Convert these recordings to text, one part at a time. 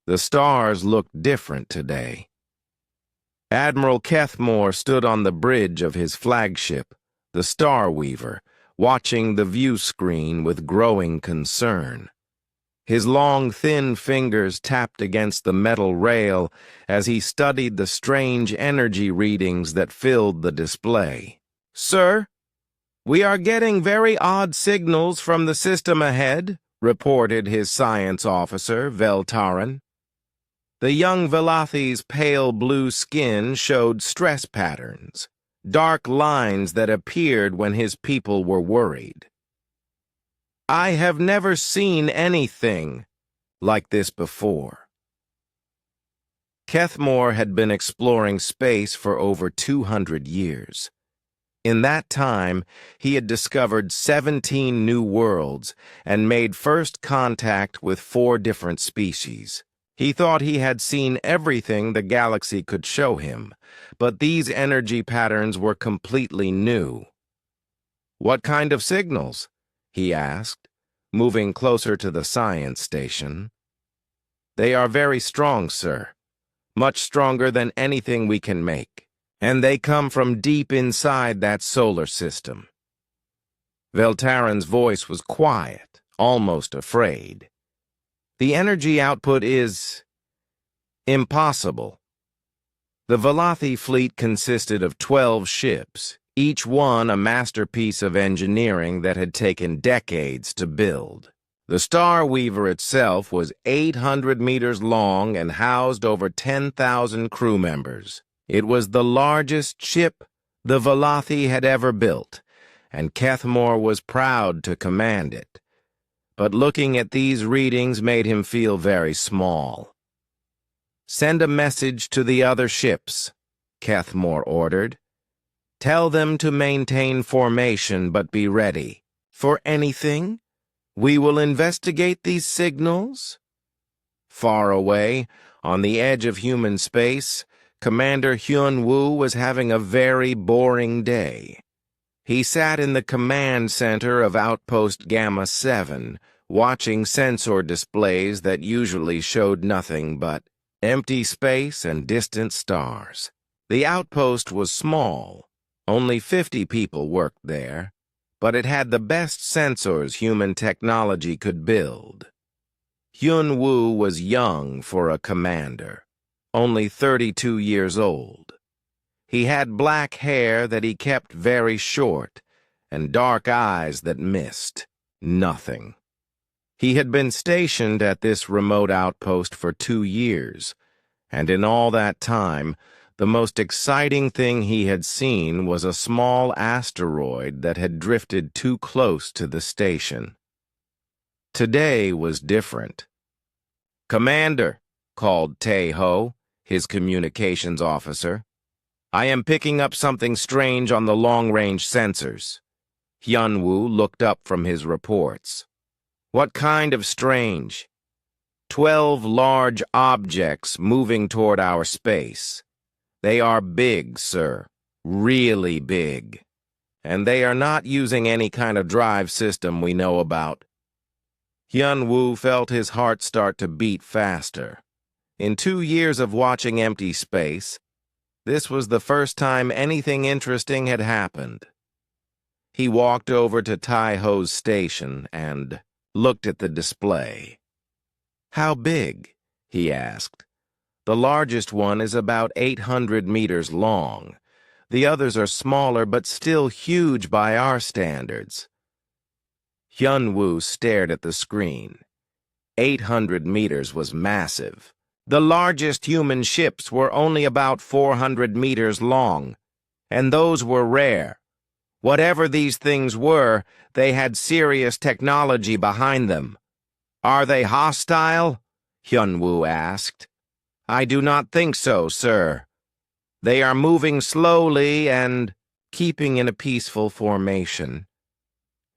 The stars looked different today. Admiral Kethmore stood on the bridge of his flagship, the Star Weaver, watching the view screen with growing concern. His long, thin fingers tapped against the metal rail as he studied the strange energy readings that filled the display. "Sir, we are getting very odd signals from the system ahead," reported his science officer, Veltaran. The young Velathi's pale blue skin showed stress patterns, dark lines that appeared when his people were worried. "I have never seen anything like this before." Kethmore had been exploring space for over 200 years. In that time, he had discovered 17 new worlds and made first contact with 4 different species. He thought he had seen everything the galaxy could show him, but these energy patterns were completely new. "What kind of signals?" he asked, moving closer to the science station. "They are very strong, sir. Much stronger than anything we can make. And they come from deep inside that solar system." Veltaran's voice was quiet, almost afraid. "The energy output is impossible." The Velathi fleet consisted of 12 ships, each one a masterpiece of engineering that had taken decades to build. The Star Weaver itself was 800 meters long and housed over 10,000 crew members. It was the largest ship the Velathi had ever built, and Kethmore was proud to command it. But looking at these readings made him feel very small. "Send a message to the other ships," Kethmore ordered. "Tell them to maintain formation but be ready. For anything? We will investigate these signals." Far away, on the edge of human space, Commander Hyun-woo was having a very boring day. He sat in the command center of Outpost Gamma 7, watching sensor displays that usually showed nothing but empty space and distant stars. The outpost was small. Only 50 people worked there, but it had the best sensors human technology could build. Hyun-woo was young for a commander, only 32 years old. He had black hair that he kept very short and dark eyes that missed nothing. He had been stationed at this remote outpost for 2 years, and in all that time, the most exciting thing he had seen was a small asteroid that had drifted too close to the station. Today was different. "Commander," called Tae-ho, his communications officer, "I am picking up something strange on the long-range sensors." Hyun-woo looked up from his reports. "What kind of strange?" 12 large objects moving toward our space. They are big, sir, really big. And they are not using any kind of drive system we know about." Hyun-woo felt his heart start to beat faster. In 2 years of watching empty space, this was the first time anything interesting had happened. He walked over to Tai-ho's station and looked at the display. "How big?" he asked. "The largest one is about 800 meters long. The others are smaller but still huge by our standards." Hyun-woo stared at the screen. 800 meters was massive. The largest human ships were only about 400 meters long, and those were rare. Whatever these things were, they had serious technology behind them. "Are they hostile?" Hyun-woo asked. "I do not think so, sir. They are moving slowly and keeping in a peaceful formation.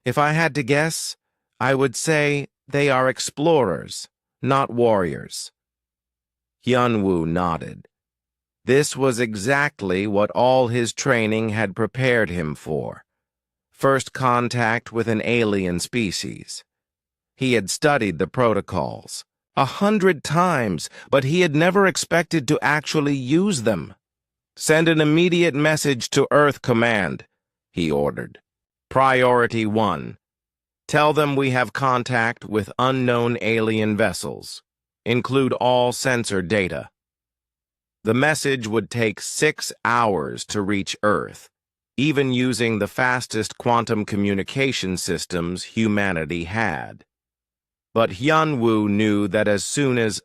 If I had to guess, I would say they are explorers, not warriors." Hyun-woo nodded. This was exactly what all his training had prepared him for. First contact with an alien species. He had studied the protocols, 100 times, but he had never expected to actually use them. "Send an immediate message to Earth Command," he ordered. "Priority 1. Tell them we have contact with unknown alien vessels. Include all sensor data." The message would take 6 hours to reach Earth, even using the fastest quantum communication systems humanity had. But Hyun-woo knew that as soon as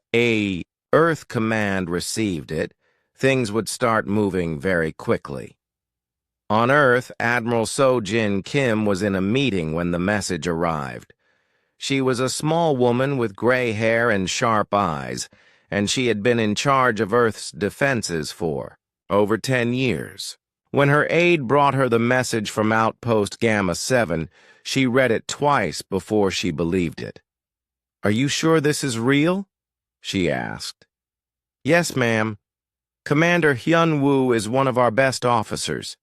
Earth Command received it, things would start moving very quickly. On Earth, Admiral So-Jin Kim was in a meeting when the message arrived. She was a small woman with gray hair and sharp eyes, and she had been in charge of Earth's defenses for over 10 years. When her aide brought her the message from Outpost Gamma 7, she read it twice before she believed it. "Are you sure this is real?" she asked. "Yes, ma'am. Commander Hyun-woo is one of our best officers.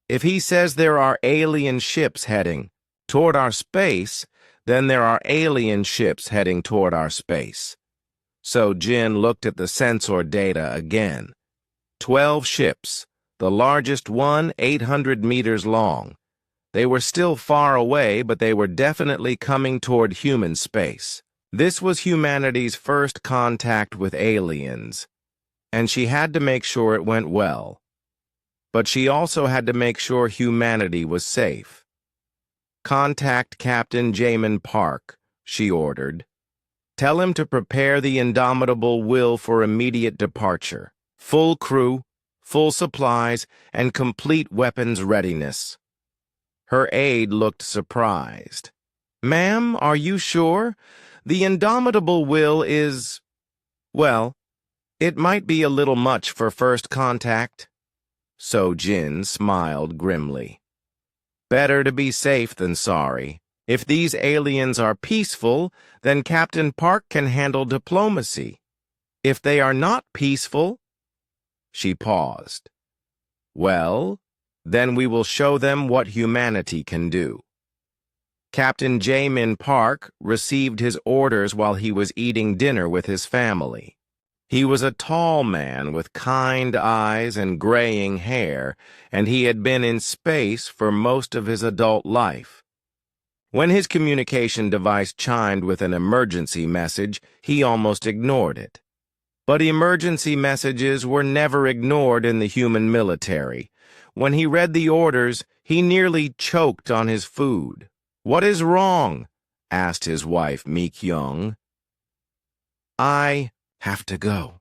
If he says there are alien ships heading toward our space, then there are alien ships heading toward our space." So Jin looked at the sensor data again. 12 ships, the largest one 800 meters long. They were still far away, but they were definitely coming toward human space. This was humanity's first contact with aliens, and she had to make sure it went well. But she also had to make sure humanity was safe. "Contact Captain Jamin Park," she ordered. "Tell him to prepare the Indomitable Will for immediate departure. Full crew, full supplies, and complete weapons readiness." Her aide looked surprised. "Ma'am, are you sure? The Indomitable Will is... well, it might be a little much for first contact." So Jin smiled grimly. "Better to be safe than sorry. If these aliens are peaceful, then Captain Park can handle diplomacy. If they are not peaceful..." She paused. "Well, then we will show them what humanity can do." Captain Jamin Park received his orders while he was eating dinner with his family. He was a tall man with kind eyes and graying hair, and he had been in space for most of his adult life. When his communication device chimed with an emergency message, he almost ignored it. But emergency messages were never ignored in the human military. When he read the orders, he nearly choked on his food. "What is wrong?" asked his wife, Mi-kyung. "I have to go,"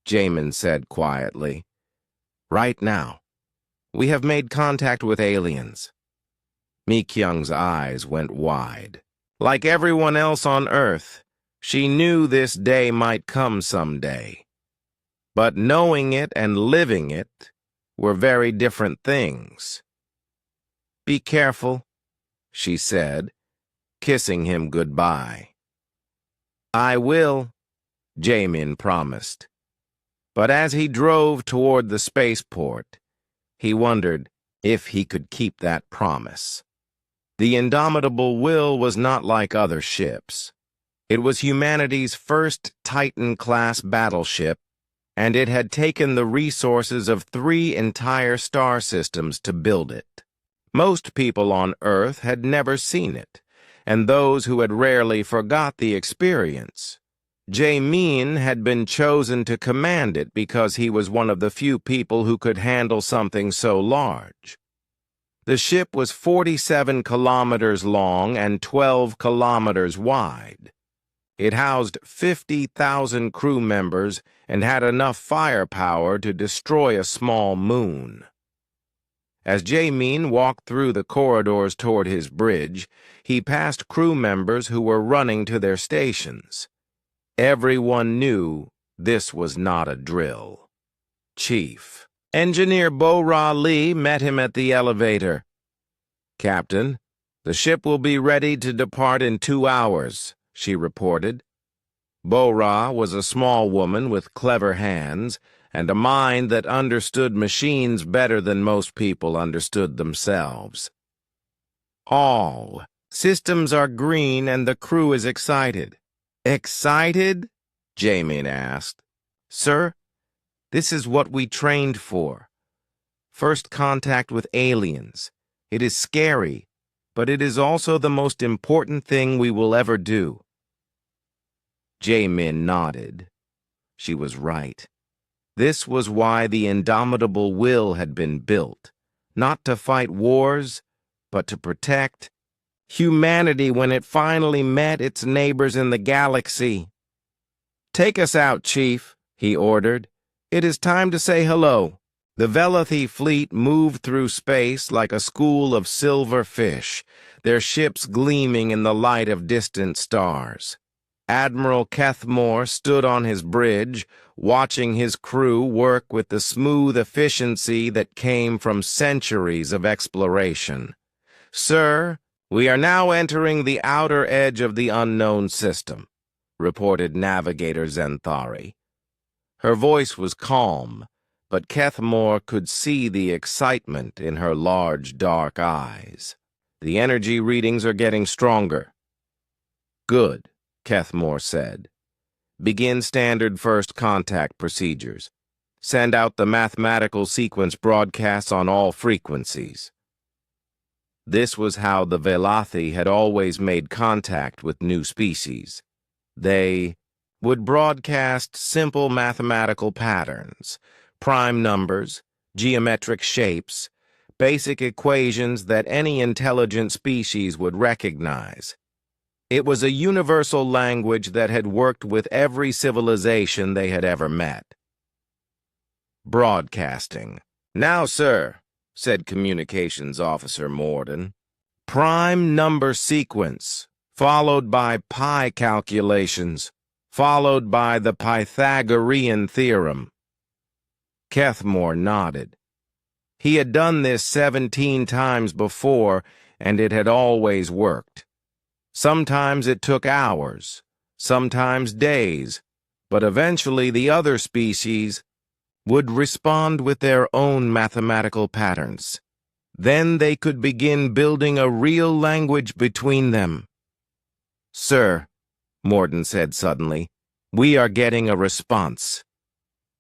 Jamin said quietly. "Right now. We have made contact with aliens." Mi-kyung's eyes went wide. Like everyone else on Earth, she knew this day might come someday. But knowing it and living it were very different things. "Be careful," she said, kissing him goodbye. "I will," Jamin promised. But as he drove toward the spaceport, he wondered if he could keep that promise. The Indomitable Will was not like other ships. It was humanity's first Titan-class battleship, and it had taken the resources of 3 entire star systems to build it. Most people on Earth had never seen it, and those who had rarely forgot the experience. Jamin had been chosen to command it because he was one of the few people who could handle something so large. The ship was 47 kilometers long and 12 kilometers wide. It housed 50,000 crew members and had enough firepower to destroy a small moon. As Jamin walked through the corridors toward his bridge, he passed crew members who were running to their stations. Everyone knew this was not a drill. Chief Engineer Bo-Ra Lee met him at the elevator. "Captain, the ship will be ready to depart in 2 hours," she reported. Bo-Ra was a small woman with clever hands and a mind that understood machines better than most people understood themselves. "All systems are green and the crew is excited. Excited? Jamin asked. Sir, this is what we trained for. First contact with aliens. It is scary, but it is also the most important thing we will ever do. Jamin nodded. She was right. This was why the indomitable will had been built, not to fight wars, but to protect humanity when it finally met its neighbors in the galaxy. Take us out, Chief, he ordered. It is time to say hello. The Velothi fleet moved through space like a school of silver fish, their ships gleaming in the light of distant stars. Admiral Kethmore stood on his bridge, watching his crew work with the smooth efficiency that came from centuries of exploration. Sir, we are now entering the outer edge of the unknown system, reported Navigator Zenthari. Her voice was calm, but Kethmore could see the excitement in her large, dark eyes. The energy readings are getting stronger. Good, Kethmore said. Begin standard first contact procedures. Send out the mathematical sequence broadcasts on all frequencies. This was how the Velothi had always made contact with new species. They would broadcast simple mathematical patterns, prime numbers, geometric shapes, basic equations that any intelligent species would recognize. It was a universal language that had worked with every civilization they had ever met. Broadcasting. Now, sir, said Communications Officer Morden. Prime number sequence, followed by pi calculations, followed by the Pythagorean theorem. Kethmore nodded. He had done this 17 times before, and it had always worked. Sometimes it took hours, sometimes days, but eventually the other species would respond with their own mathematical patterns. Then they could begin building a real language between them. Sir, Morden said suddenly, we are getting a response.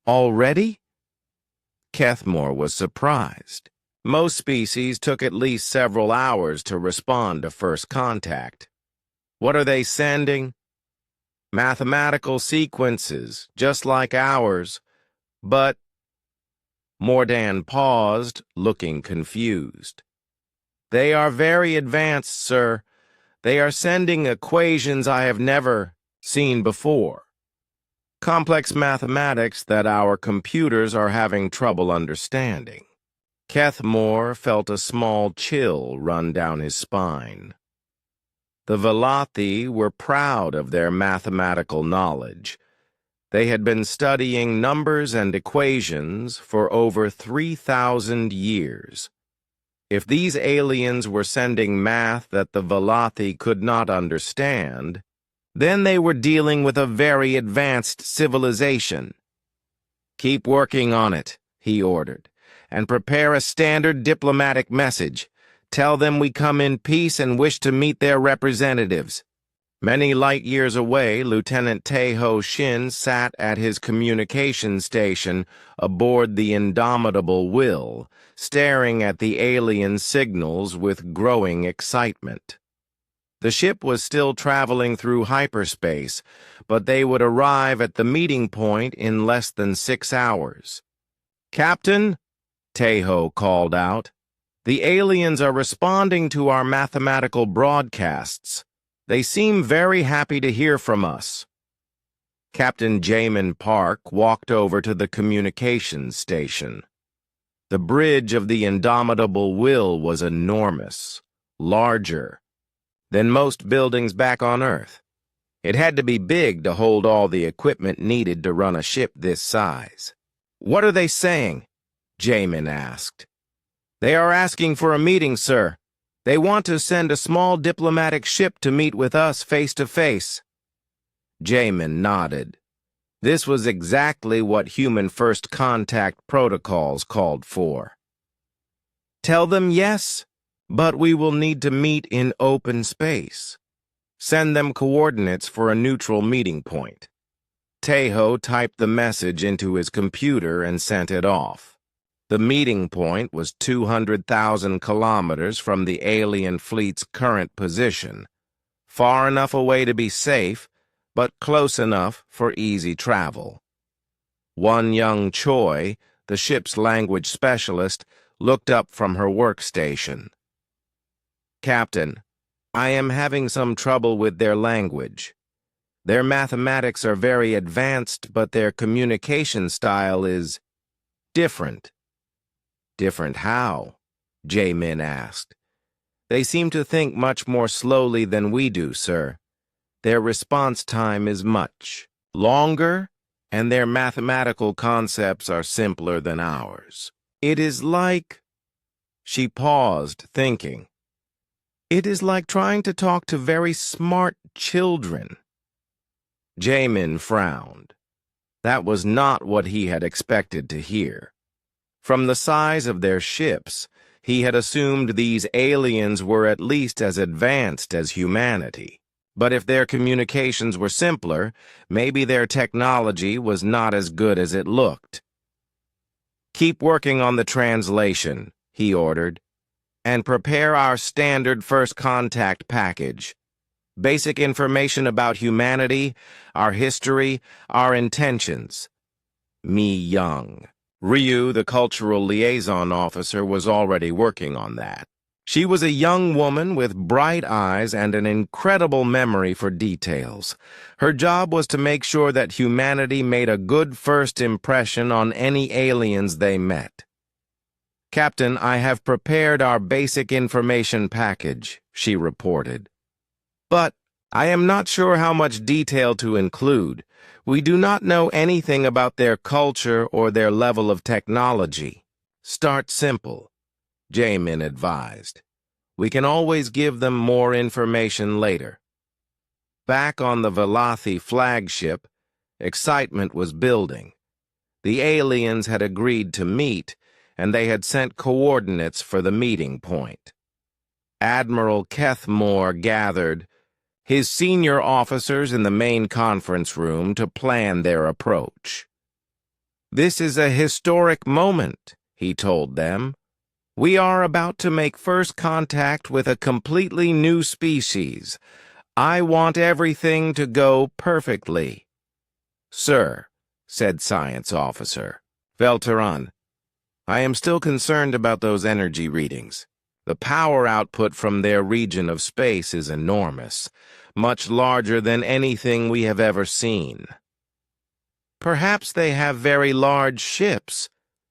Already? Kethmore was surprised. Most species took at least several hours to respond to first contact. What are they sending? Mathematical sequences, just like ours, but... Morden paused, looking confused. They are very advanced, sir. They are sending equations I have never seen before. Complex mathematics that our computers are having trouble understanding. Kethmore felt a small chill run down his spine. The Velothi were proud of their mathematical knowledge. They had been studying numbers and equations for over 3,000 years. If these aliens were sending math that the Velothi could not understand, then they were dealing with a very advanced civilization. Keep working on it, he ordered, and prepare a standard diplomatic message. Tell them we come in peace and wish to meet their representatives. Many light years away, Lieutenant Taeho Shin sat at his communication station aboard the indomitable Will, staring at the alien signals with growing excitement. The ship was still traveling through hyperspace, but they would arrive at the meeting point in less than 6 hours. Captain, Taeho called out, the aliens are responding to our mathematical broadcasts. They seem very happy to hear from us. Captain Jamin Park walked over to the communications station. The bridge of the indomitable Will was enormous, larger than most buildings back on Earth. It had to be big to hold all the equipment needed to run a ship this size. What are they saying? Jamin asked. They are asking for a meeting, sir. They want to send a small diplomatic ship to meet with us face to face. Jamin nodded. This was exactly what human first contact protocols called for. Tell them yes, but we will need to meet in open space. Send them coordinates for a neutral meeting point. Tejo typed the message into his computer and sent it off. The meeting point was 200,000 kilometers from the alien fleet's current position, far enough away to be safe, but close enough for easy travel. One young Choi, the ship's language specialist, looked up from her workstation. "Captain, I am having some trouble with their language. Their mathematics are very advanced, but their communication style is different." "Different how?" Jae-min asked. "They seem to think much more slowly than we do, sir. Their response time is much longer, and their mathematical concepts are simpler than ours. It is like—" She paused, thinking. "It is like trying to talk to very smart children." Jae-min frowned. That was not what he had expected to hear. From the size of their ships, he had assumed these aliens were at least as advanced as humanity. But if their communications were simpler, maybe their technology was not as good as it looked. "Keep working on the translation," he ordered, "and prepare our standard first contact package. Basic information about humanity, our history, our intentions." Mi Young. Ryu, the cultural liaison officer, was already working on that. She was a young woman with bright eyes and an incredible memory for details. Her job was to make sure that humanity made a good first impression on any aliens they met. "Captain, I have prepared our basic information package," she reported. "But I am not sure how much detail to include. We do not know anything about their culture or their level of technology." "Start simple," Jae-min advised. "We can always give them more information later." Back on the Velothi flagship, excitement was building. The aliens had agreed to meet, and they had sent coordinates for the meeting point. Admiral Kethmore gathered his senior officers in the main conference room to plan their approach. "This is a historic moment," he told them. "We are about to make first contact with a completely new species. I want everything to go perfectly." "Sir," said Science Officer Velteran, "I am still concerned about those energy readings. The power output from their region of space is enormous, much larger than anything we have ever seen." "Perhaps they have very large ships,"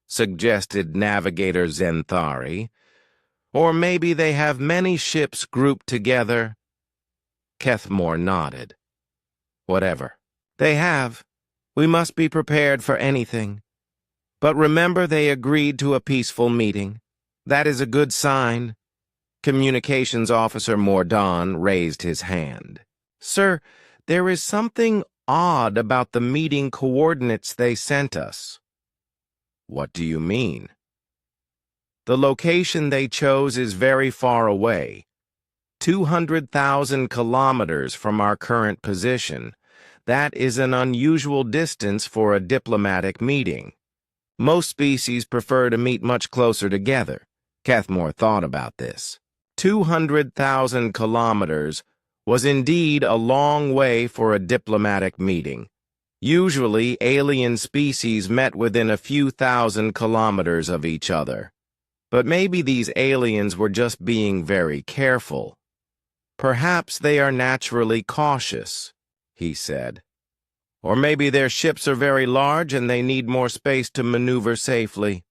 suggested Navigator Zenthari. "Or maybe they have many ships grouped together." Kethmore nodded. "Whatever they have, we must be prepared for anything. But remember, they agreed to a peaceful meeting. That is a good sign." Communications Officer Mordaunt raised his hand. "Sir, there is something odd about the meeting coordinates they sent us." "What do you mean?" "The location they chose is very far away, 200,000 kilometers from our current position. That is an unusual distance for a diplomatic meeting. Most species prefer to meet much closer together." Kethmore thought about this. 200,000 kilometers was indeed a long way for a diplomatic meeting. Usually, alien species met within a few thousand kilometers of each other. But maybe these aliens were just being very careful. "Perhaps they are naturally cautious," he said. "Or maybe their ships are very large and they need more space to maneuver safely."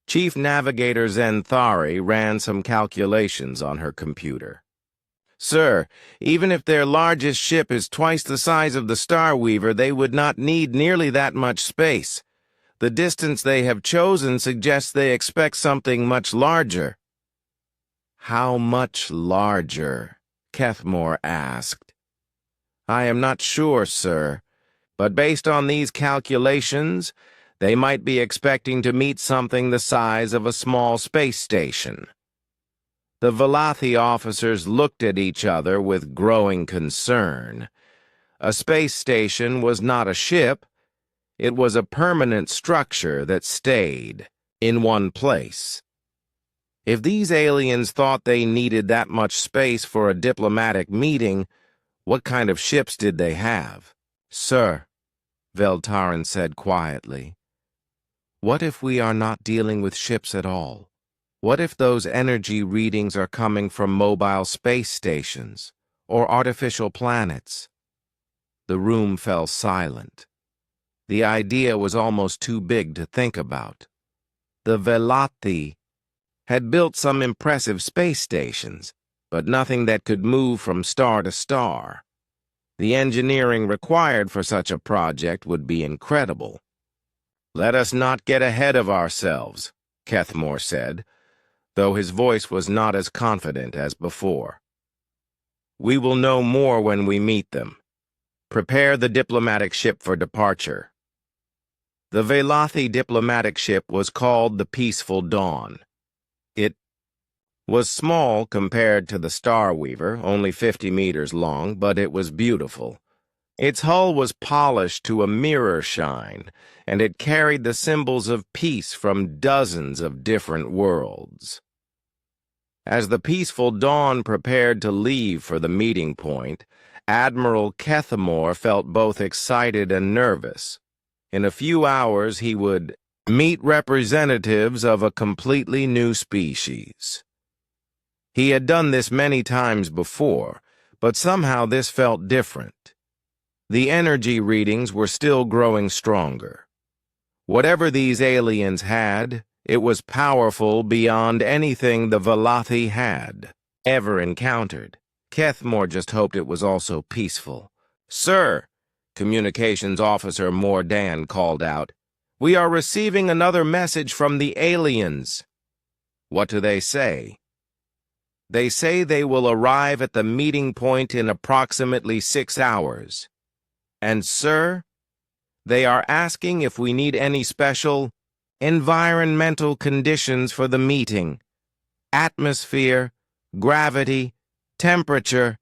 Chief Navigator Zenthari ran some calculations on her computer. "Sir, even if their largest ship is twice the size of the Star Weaver, they would not need nearly that much space. The distance they have chosen suggests they expect something much larger." "How much larger?" Kethmore asked. "I am not sure, sir, but based on these calculations, they might be expecting to meet something the size of a small space station." The Velothi officers looked at each other with growing concern. A space station was not a ship. It was a permanent structure that stayed in one place. If these aliens thought they needed that much space for a diplomatic meeting, what kind of ships did they have? "Sir," Veltarin said quietly, "what if we are not dealing with ships at all? What if those energy readings are coming from mobile space stations or artificial planets?" The room fell silent. The idea was almost too big to think about. The Velothi had built some impressive space stations, but nothing that could move from star to star. The engineering required for such a project would be incredible. "Let us not get ahead of ourselves," Kethmore said, though his voice was not as confident as before. "We will know more when we meet them. Prepare the diplomatic ship for departure." The Velothi diplomatic ship was called the Peaceful Dawn. It was small compared to the Starweaver, only 50 meters long, but it was beautiful. Its hull was polished to a mirror shine, and it carried the symbols of peace from dozens of different worlds. As the Peaceful Dawn prepared to leave for the meeting point, Admiral Kethmore felt both excited and nervous. In a few hours, he would meet representatives of a completely new species. He had done this many times before, but somehow this felt different. The energy readings were still growing stronger. Whatever these aliens had, it was powerful beyond anything the Velothi had ever encountered. Kethmore just hoped it was also peaceful. "Sir," Communications Officer Mordan called out, "we are receiving another message from the aliens." "What do they say?" "They say they will arrive at the meeting point in approximately 6 hours. And, sir, they are asking if we need any special environmental conditions for the meeting. Atmosphere, gravity, temperature.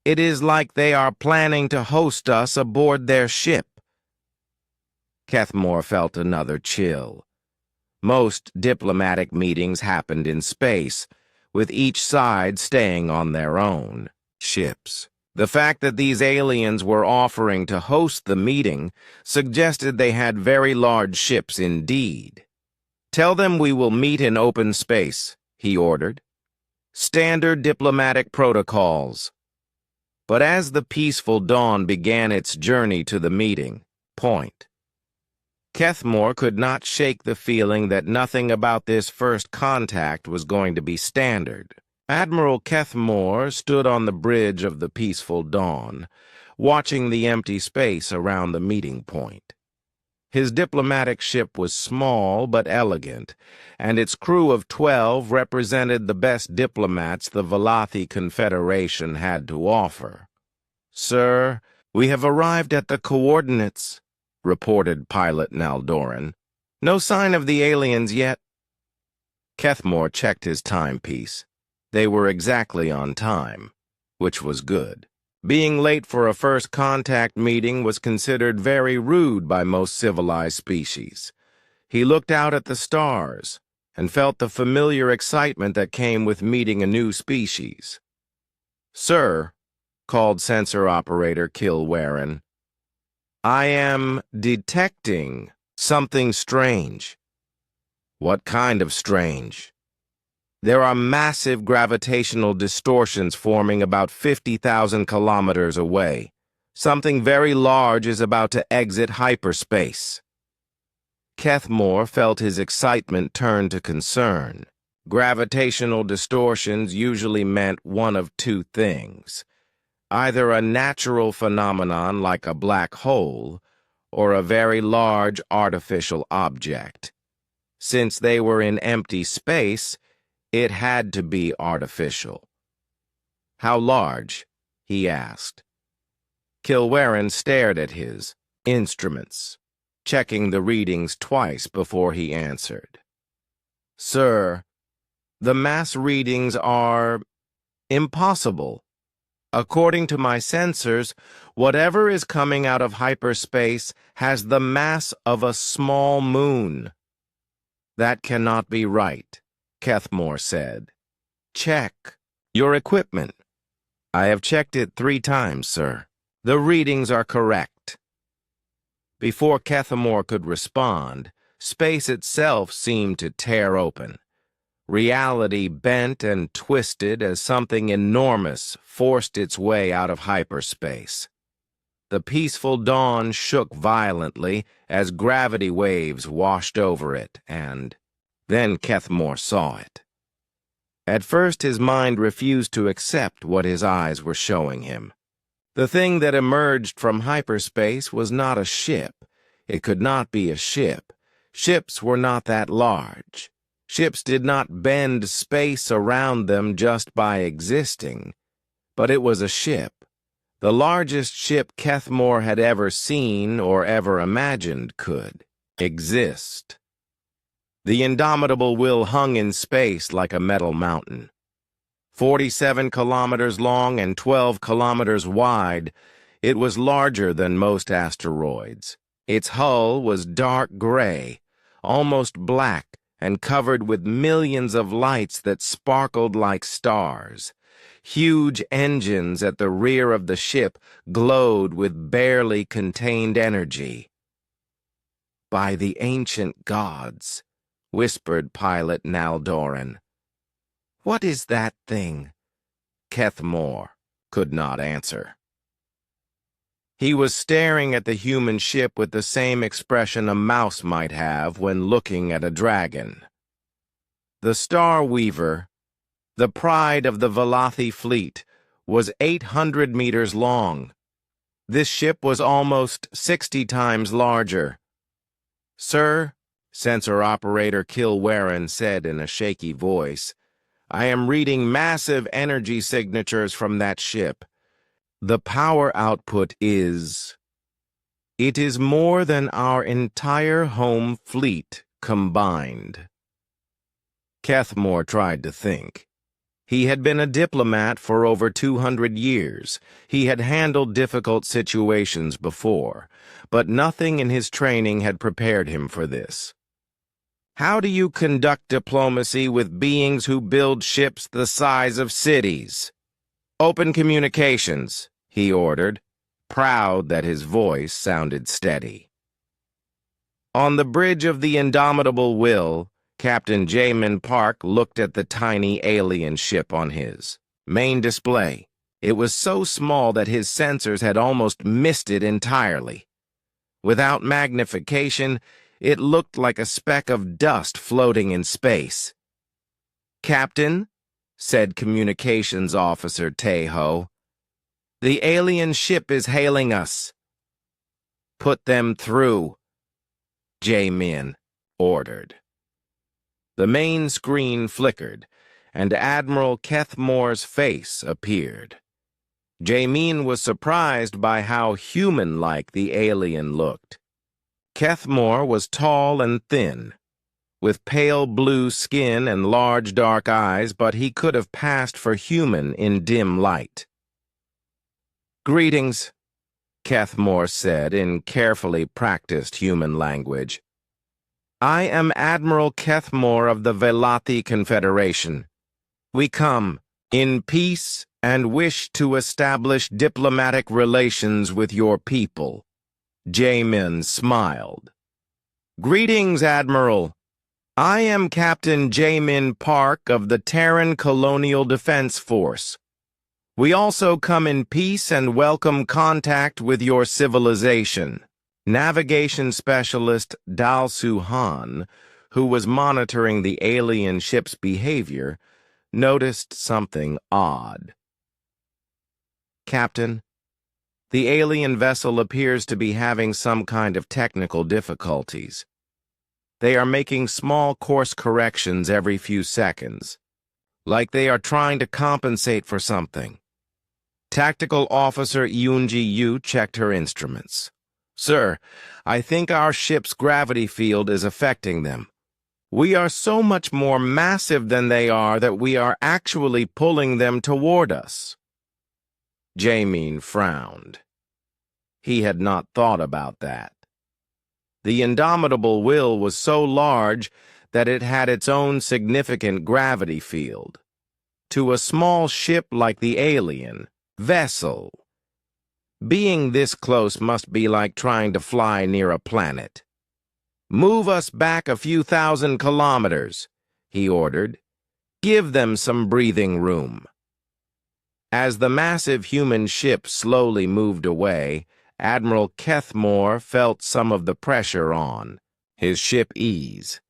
It is like they are planning to host us aboard their ship." Kethmore felt another chill. Most diplomatic meetings happened in space, with each side staying on their own ships. The fact that these aliens were offering to host the meeting suggested they had very large ships indeed. "Tell them we will meet in open space," he ordered. "Standard diplomatic protocols." But as the Peaceful Dawn began its journey to the meeting point, Kethmore could not shake the feeling that nothing about this first contact was going to be standard. Admiral Kethmore stood on the bridge of the Peaceful Dawn, watching the empty space around the meeting point. His diplomatic ship was small but elegant, and its crew of 12 represented the best diplomats the Velothi Confederation had to offer. "Sir, we have arrived at the coordinates," reported pilot Naldoran. "No sign of the aliens yet." Kethmore checked his timepiece. They were exactly on time, which was good. Being late for a first contact meeting was considered very rude by most civilized species. He looked out at the stars and felt the familiar excitement that came with meeting a new species. "Sir," called sensor operator Kilwaren, "I am detecting something strange." "What kind of strange?" "There are massive gravitational distortions forming about 50,000 kilometers away. Something very large is about to exit hyperspace." Kethmore felt his excitement turn to concern. Gravitational distortions usually meant one of two things: either a natural phenomenon like a black hole, or a very large artificial object. Since they were in empty space, it had to be artificial. "How large?" he asked. Kilwaren stared at his instruments, checking the readings twice before he answered. "Sir, The mass readings are impossible. According to my sensors, whatever is coming out of hyperspace has the mass of a small moon. That cannot be right, Kethmore said. Check your equipment. I have checked it 3 times, sir. The readings are correct. Before Kethmore could respond, space itself seemed to tear open. Reality bent and twisted as something enormous forced its way out of hyperspace. The peaceful dawn shook violently as gravity waves washed over it, and then Kethmore saw it. At first his mind refused to accept what his eyes were showing him. The thing that emerged from hyperspace was not a ship. It could not be a ship. Ships were not that large. Ships did not bend space around them just by existing. But it was a ship. The largest ship Kethmore had ever seen or ever imagined could exist. The indomitable will hung in space like a metal mountain. 47 kilometers long and 12 kilometers wide, it was larger than most asteroids. Its hull was dark gray, almost black, and covered with millions of lights that sparkled like stars. Huge engines at the rear of the ship glowed with barely contained energy. "By the ancient gods," whispered pilot Naldoran. "What is that thing?" Kethmore could not answer. He was staring at the human ship with the same expression a mouse might have when looking at a dragon. The Star Weaver, the pride of the Velothi fleet, was 800 meters long. This ship was almost 60 times larger. "Sir," sensor operator Kilwarren said in a shaky voice, "I am reading massive energy signatures from that ship. The power output is... it is more than our entire home fleet combined." Kethmore tried to think. He had been a diplomat for over 200 years. He had handled difficult situations before, but nothing in his training had prepared him for this. "How do you conduct diplomacy with beings who build ships the size of cities?" "Open communications," he ordered, proud that his voice sounded steady. On the bridge of the Indomitable Will, Captain Jamin Park looked at the tiny alien ship on his main display. It was so small that his sensors had almost missed it entirely. Without magnification, it looked like a speck of dust floating in space. "Captain," said Communications Officer Tejo, "the alien ship is hailing us." "Put them through," Jamin ordered. The main screen flickered, and Admiral Kethmore's face appeared. Jamin was surprised by how human-like the alien looked. Kethmore was tall and thin, with pale blue skin and large dark eyes, but he could have passed for human in dim light. "Greetings," Kethmore said in carefully practiced human language. "I am Admiral Kethmore of the Velothi Confederation. We come in peace and wish to establish diplomatic relations with your people." Jamin smiled. "Greetings, Admiral. I am Captain Jamin Park of the Terran Colonial Defense Force. We also come in peace and welcome contact with your civilization." Navigation specialist Dalsu Han, who was monitoring the alien ship's behavior, noticed something odd. "Captain, the alien vessel appears to be having some kind of technical difficulties. They are making small course corrections every few seconds, like they are trying to compensate for something." Tactical Officer Yoonji Yu checked her instruments. "Sir, I think our ship's gravity field is affecting them. We are so much more massive than they are that we are actually pulling them toward us. Jamin frowned. He had not thought about that. The indomitable will was so large that it had its own significant gravity field. To a small ship like the alien vessel, being this close must be like trying to fly near a planet. "Move us back a few thousand kilometers," he ordered. "Give them some breathing room." As the massive human ship slowly moved away, Admiral Kethmore felt some of the pressure on his ship ease.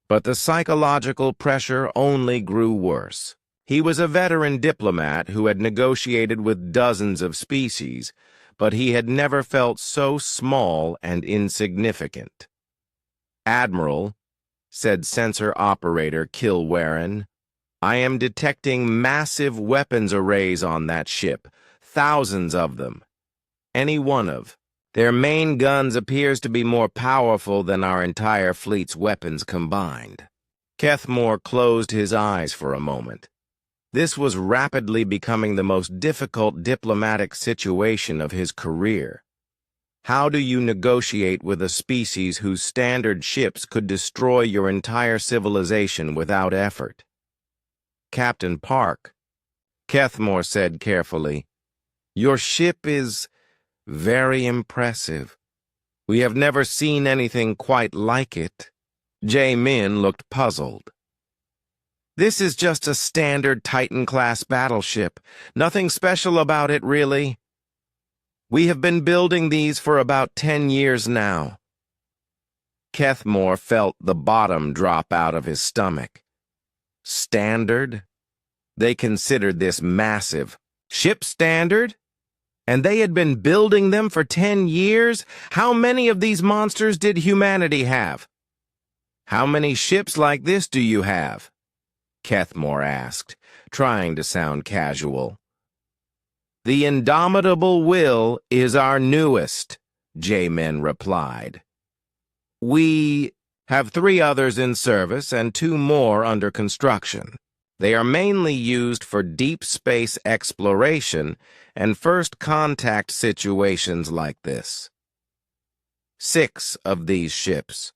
But the psychological pressure only grew worse. He was a veteran diplomat who had negotiated with dozens of species, but he had never felt so small and insignificant. "Admiral," said Sensor Operator Kilwarren, "I am detecting massive weapons arrays on that ship, thousands of them. Any one of their main guns appears to be more powerful than our entire fleet's weapons combined." Kethmore closed his eyes for a moment. This was rapidly becoming the most difficult diplomatic situation of his career. How do you negotiate with a species whose standard ships could destroy your entire civilization without effort? "Captain Park," Kethmore said carefully, "your ship is very impressive. We have never seen anything quite like it." Jamin looked puzzled. "This is just a standard Titan-class battleship. Nothing special about it, really. We have been building these for about 10 years now." Kethmore felt the bottom drop out of his stomach. Standard? They considered this massive. Ship standard? And they had been building them for 10 years? How many of these monsters did humanity have? "How many ships like this do you have?" Kethmore asked, trying to sound casual. "The indomitable will is our newest," Jamin replied. "We have 3 others in service and 2 more under construction. They are mainly used for deep space exploration and first contact situations like this. 6 of these ships.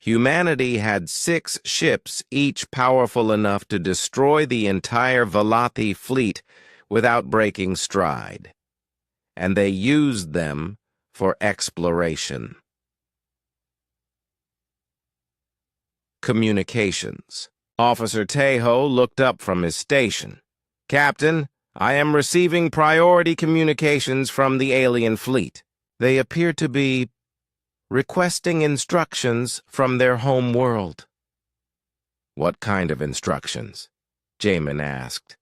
Humanity had 6 ships, each powerful enough to destroy the entire Velothi fleet without breaking stride. And they used them for exploration." Communications. Officer Tejo looked up from his station. "Captain, I am receiving priority communications from the alien fleet. They appear to be requesting instructions from their home world." "What kind of instructions?" Jamin asked.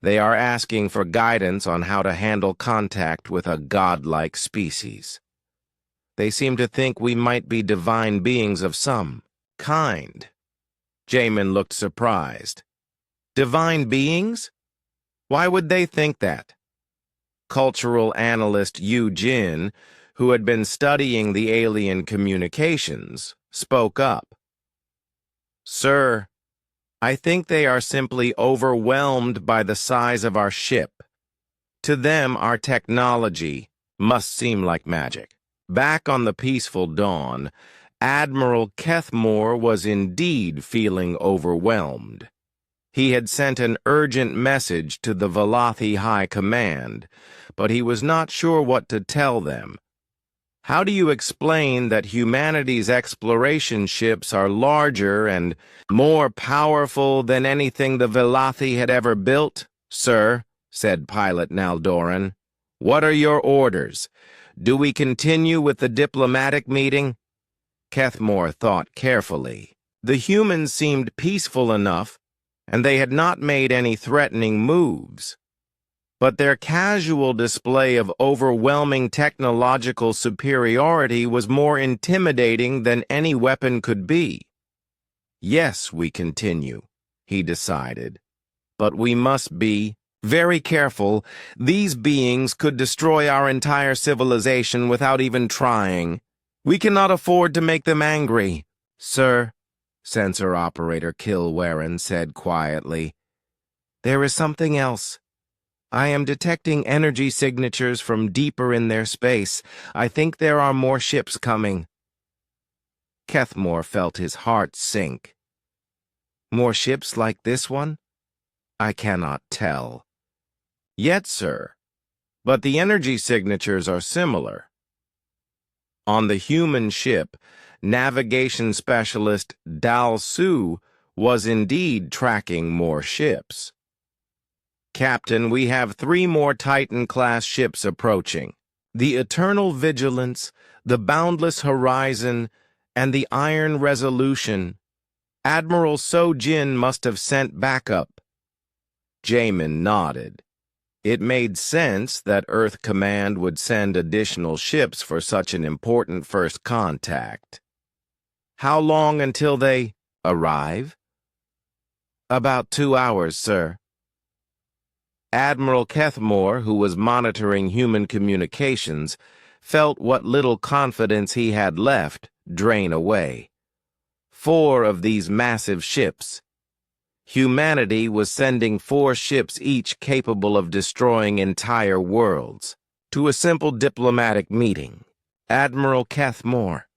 "They are asking for guidance on how to handle contact with a godlike species. They seem to think we might be divine beings of some kind." Jamin looked surprised. "Divine beings? Why would they think that?" Cultural analyst Yu Jin, who had been studying the alien communications, spoke up. "Sir, I think they are simply overwhelmed by the size of our ship. To them, our technology must seem like magic." Back on the peaceful dawn, Admiral Kethmore was indeed feeling overwhelmed. He had sent an urgent message to the Velothi High Command, but he was not sure what to tell them. How do you explain that humanity's exploration ships are larger and more powerful than anything the Velothi had ever built? "Sir," said Pilot Naldoran, "what are your orders? Do we continue with the diplomatic meeting?" Kethmore thought carefully. The humans seemed peaceful enough, and they had not made any threatening moves. But their casual display of overwhelming technological superiority was more intimidating than any weapon could be. "Yes, we continue," he decided. "But we must be very careful. These beings could destroy our entire civilization without even trying. We cannot afford to make them angry." "Sir," Sensor Operator Kilwaren said quietly. There is something else. I am detecting energy signatures from deeper in their space. I think there are more ships coming. Kethmore felt his heart sink. More ships like this one? I cannot tell. Yet, sir, but the energy signatures are similar. On the human ship, navigation specialist Dal Su was indeed tracking more ships. Captain, we have 3 more Titan-class ships approaching. The Eternal Vigilance, the Boundless Horizon, and the Iron Resolution. Admiral So-Jin must have sent backup. Jamin nodded. It made sense that Earth Command would send additional ships for such an important first contact. How long until they arrive? About 2 hours, sir. Admiral Kethmore, who was monitoring human communications, felt what little confidence he had left drain away. 4 of these massive ships. Humanity was sending 4 ships each capable of destroying entire worlds. To a simple diplomatic meeting. Admiral Kethmore,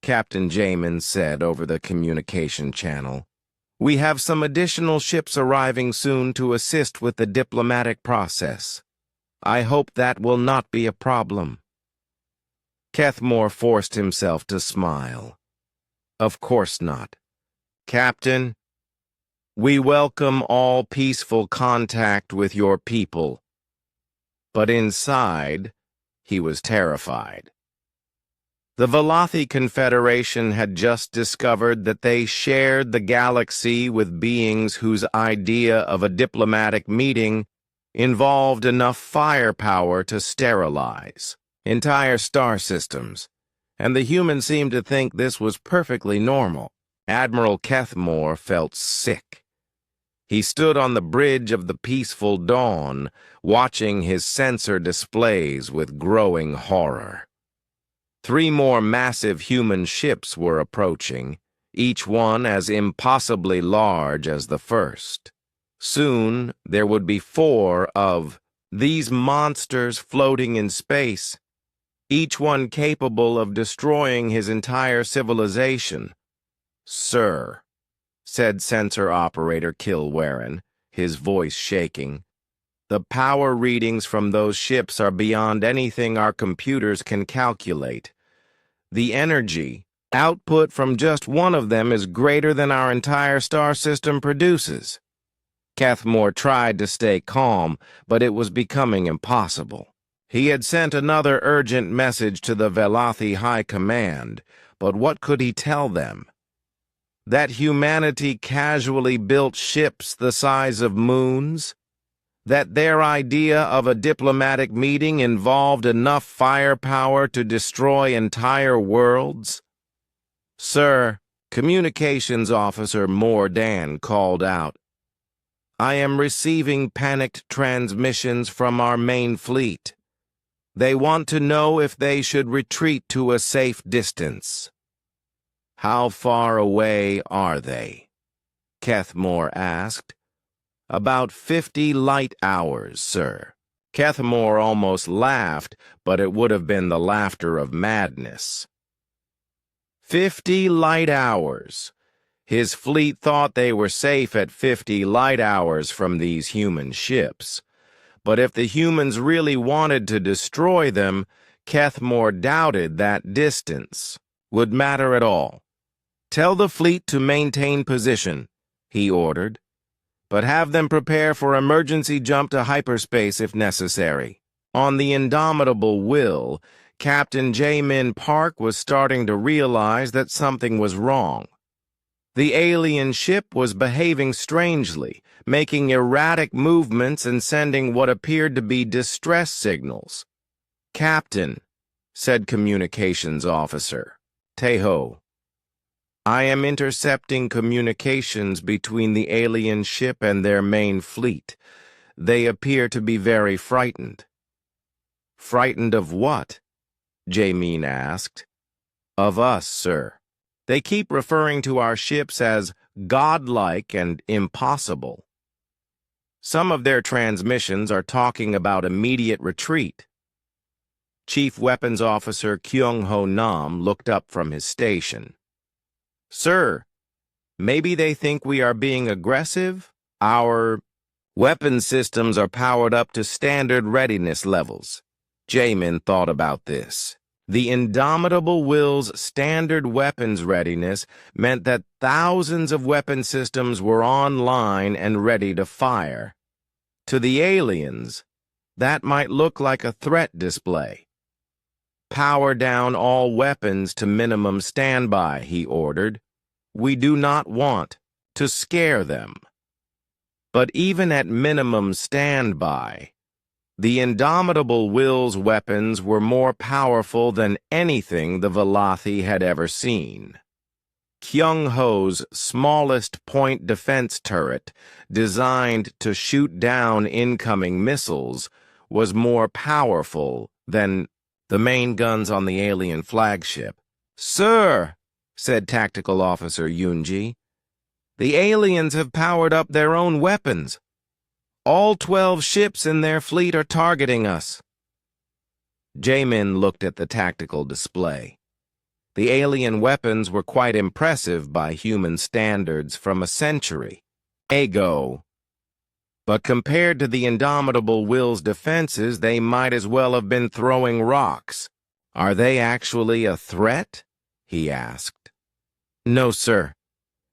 Captain Jamin said over the communication channel. We have some additional ships arriving soon to assist with the diplomatic process. I hope that will not be a problem. Kethmore forced himself to smile. Of course not. Captain, we welcome all peaceful contact with your people. But inside, he was terrified. The Velothi Confederation had just discovered that they shared the galaxy with beings whose idea of a diplomatic meeting involved enough firepower to sterilize entire star systems, and the humans seemed to think this was perfectly normal. Admiral Kethmore felt sick. He stood on the bridge of the peaceful dawn, watching his sensor displays with growing horror. 3 more massive human ships were approaching, each one as impossibly large as the first. Soon, there would be 4 of these monsters floating in space, each one capable of destroying his entire civilization. Sir, said Sensor Operator Kilwaren, his voice shaking, the power readings from those ships are beyond anything our computers can calculate. The energy output from just one of them is greater than our entire star system produces. Kethmore tried to stay calm, but it was becoming impossible. He had sent another urgent message to the Velothi High Command, but what could he tell them? That humanity casually built ships the size of moons? That their idea of a diplomatic meeting involved enough firepower to destroy entire worlds? Sir, Communications Officer Mordan called out. I am receiving panicked transmissions from our main fleet. They want to know if they should retreat to a safe distance. How far away are they? Kethmore asked. About 50 light hours, sir. Kethmore almost laughed, but it would have been the laughter of madness. 50 light hours. His fleet thought they were safe at 50 light hours from these human ships. But if the humans really wanted to destroy them, Kethmore doubted that distance would matter at all. Tell the fleet to maintain position, he ordered, but have them prepare for emergency jump to hyperspace if necessary. On the indomitable Will, Captain Jamin Park was starting to realize that something was wrong. The alien ship was behaving strangely, making erratic movements and sending what appeared to be distress signals. Captain, said Communications Officer Teho, I am intercepting communications between the alien ship and their main fleet. They appear to be very frightened. Frightened of what? Jamin asked. Of us, sir. They keep referring to our ships as godlike and impossible. Some of their transmissions are talking about immediate retreat. Chief Weapons Officer Kyung-ho Nam looked up from his station. Sir, maybe they think we are being aggressive? Our weapon systems are powered up to standard readiness levels. Jamin thought about this. The Indomitable Will's standard weapons readiness meant that thousands of weapon systems were online and ready to fire. To the aliens, that might look like a threat display. Power down all weapons to minimum standby, he ordered. We do not want to scare them. But even at minimum standby, the Indomitable Will's weapons were more powerful than anything the Velothi had ever seen. Kyung-ho's smallest point defense turret, designed to shoot down incoming missiles, was more powerful than the main guns on the alien flagship. Sir, said Tactical Officer Yoonji, the aliens have powered up their own weapons. All 12 ships in their fleet are targeting us. Jamin looked at the tactical display. The alien weapons were quite impressive by human standards from a century ago. But compared to the Indomitable Will's defenses, they might as well have been throwing rocks. Are they actually a threat? He asked. No, sir.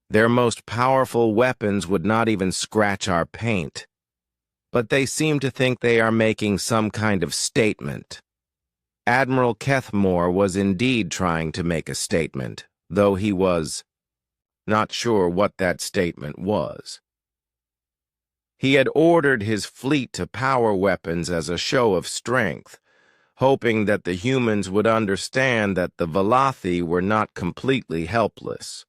Their most powerful weapons would not even scratch our paint. But they seem to think they are making some kind of statement. Admiral Kethmore was indeed trying to make a statement, though he was not sure what that statement was. He had ordered his fleet to power weapons as a show of strength, hoping that the humans would understand that the Velothi were not completely helpless.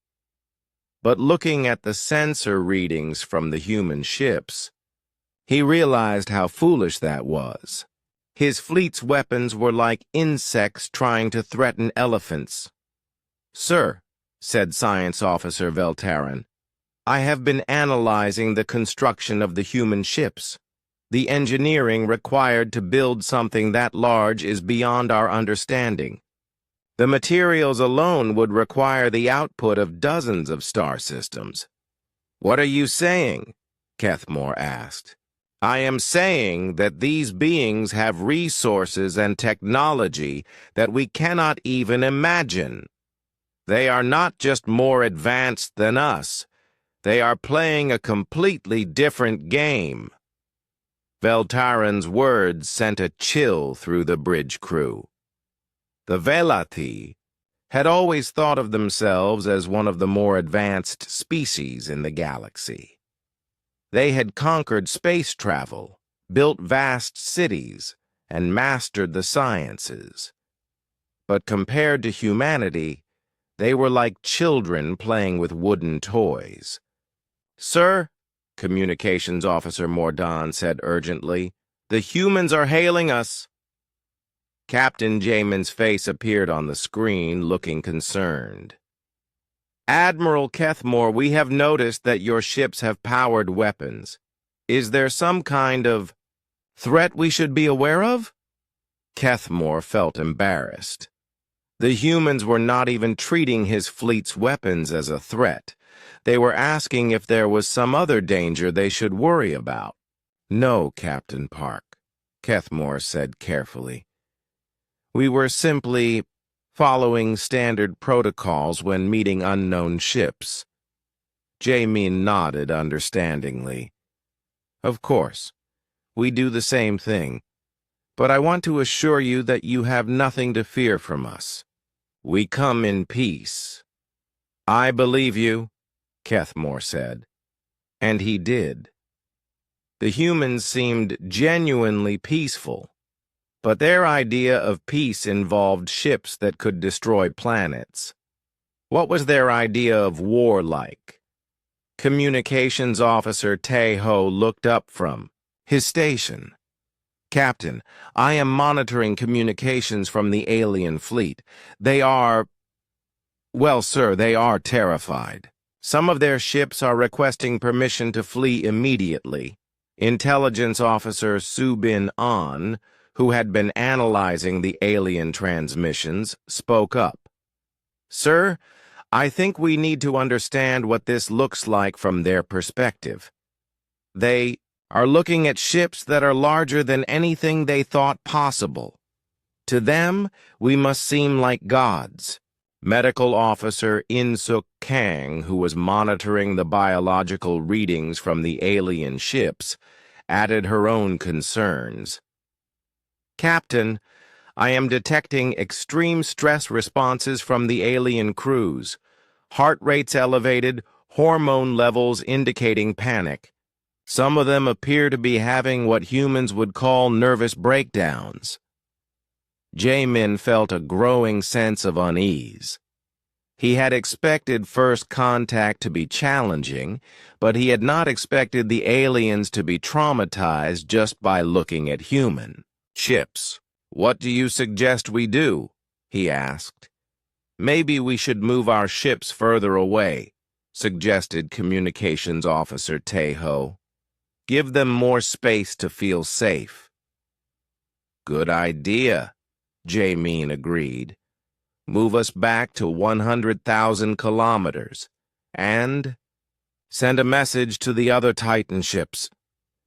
But looking at the sensor readings from the human ships, he realized how foolish that was. His fleet's weapons were like insects trying to threaten elephants. Sir, said Science Officer Veltaran, I have been analyzing the construction of the human ships. The engineering required to build something that large is beyond our understanding. The materials alone would require the output of dozens of star systems. What are you saying? Kethmore asked. I am saying that these beings have resources and technology that we cannot even imagine. They are not just more advanced than us. They are playing a completely different game. Veltaran's words sent a chill through the bridge crew. The Velothi had always thought of themselves as one of the more advanced species in the galaxy. They had conquered space travel, built vast cities, and mastered the sciences. But compared to humanity, they were like children playing with wooden toys. Sir, Communications Officer Mordan said urgently, the humans are hailing us. Captain Jamin's face appeared on the screen, looking concerned. Admiral Kethmore, we have noticed that your ships have powered weapons. Is there some kind of threat we should be aware of? Kethmore felt embarrassed. The humans were not even treating his fleet's weapons as a threat. They were asking if there was some other danger they should worry about. No, Captain Park, Kethmore said carefully. We were simply following standard protocols when meeting unknown ships. Jamin nodded understandingly. Of course, we do the same thing, but I want to assure you that you have nothing to fear from us. We come in peace. I believe you, Kethmore said. And he did. The humans seemed genuinely peaceful. But their idea of peace involved ships that could destroy planets. What was their idea of war like? Communications Officer Tae-ho looked up from his station. Captain, I am monitoring communications from the alien fleet. They are Well, sir, they are terrified. Some of their ships are requesting permission to flee immediately. Intelligence officer Subin An, who had been analyzing the alien transmissions, spoke up. Sir, I think we need to understand what this looks like from their perspective. They are looking at ships that are larger than anything they thought possible. To them, we must seem like gods. Medical officer In-suk Kang, who was monitoring the biological readings from the alien ships, added her own concerns. Captain, I am detecting extreme stress responses from the alien crews. Heart rates elevated, hormone levels indicating panic. Some of them appear to be having what humans would call nervous breakdowns. Jaemin felt a growing sense of unease. He had expected first contact to be challenging, but he had not expected the aliens to be traumatized just by looking at human ships. What do you suggest we do? He asked. Maybe we should move our ships further away, suggested Communications Officer Taeho. Give them more space to feel safe. Good idea, Jaemin agreed. Move us back to 100,000 kilometers, and send a message to the other Titan ships.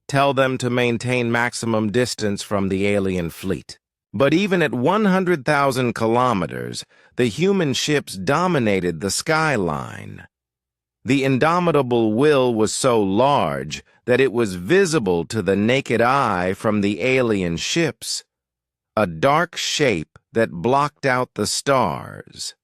Tell them to maintain maximum distance from the alien fleet. But even at 100,000 kilometers, the human ships dominated the skyline. The indomitable will was so large that it was visible to the naked eye from the alien ships, a dark shape that blocked out the stars.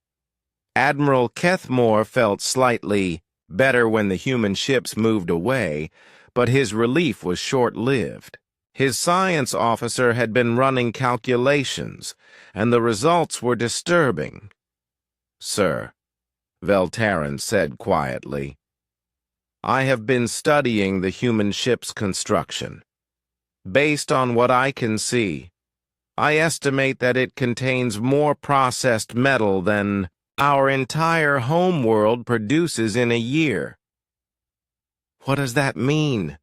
Admiral Kethmore felt slightly better when the human ships moved away, but his relief was short-lived. His science officer had been running calculations, and the results were disturbing. Sir, Veltaran said quietly, I have been studying the human ship's construction. Based on what I can see, I estimate that it contains more processed metal than our entire homeworld produces in a year. What does that mean?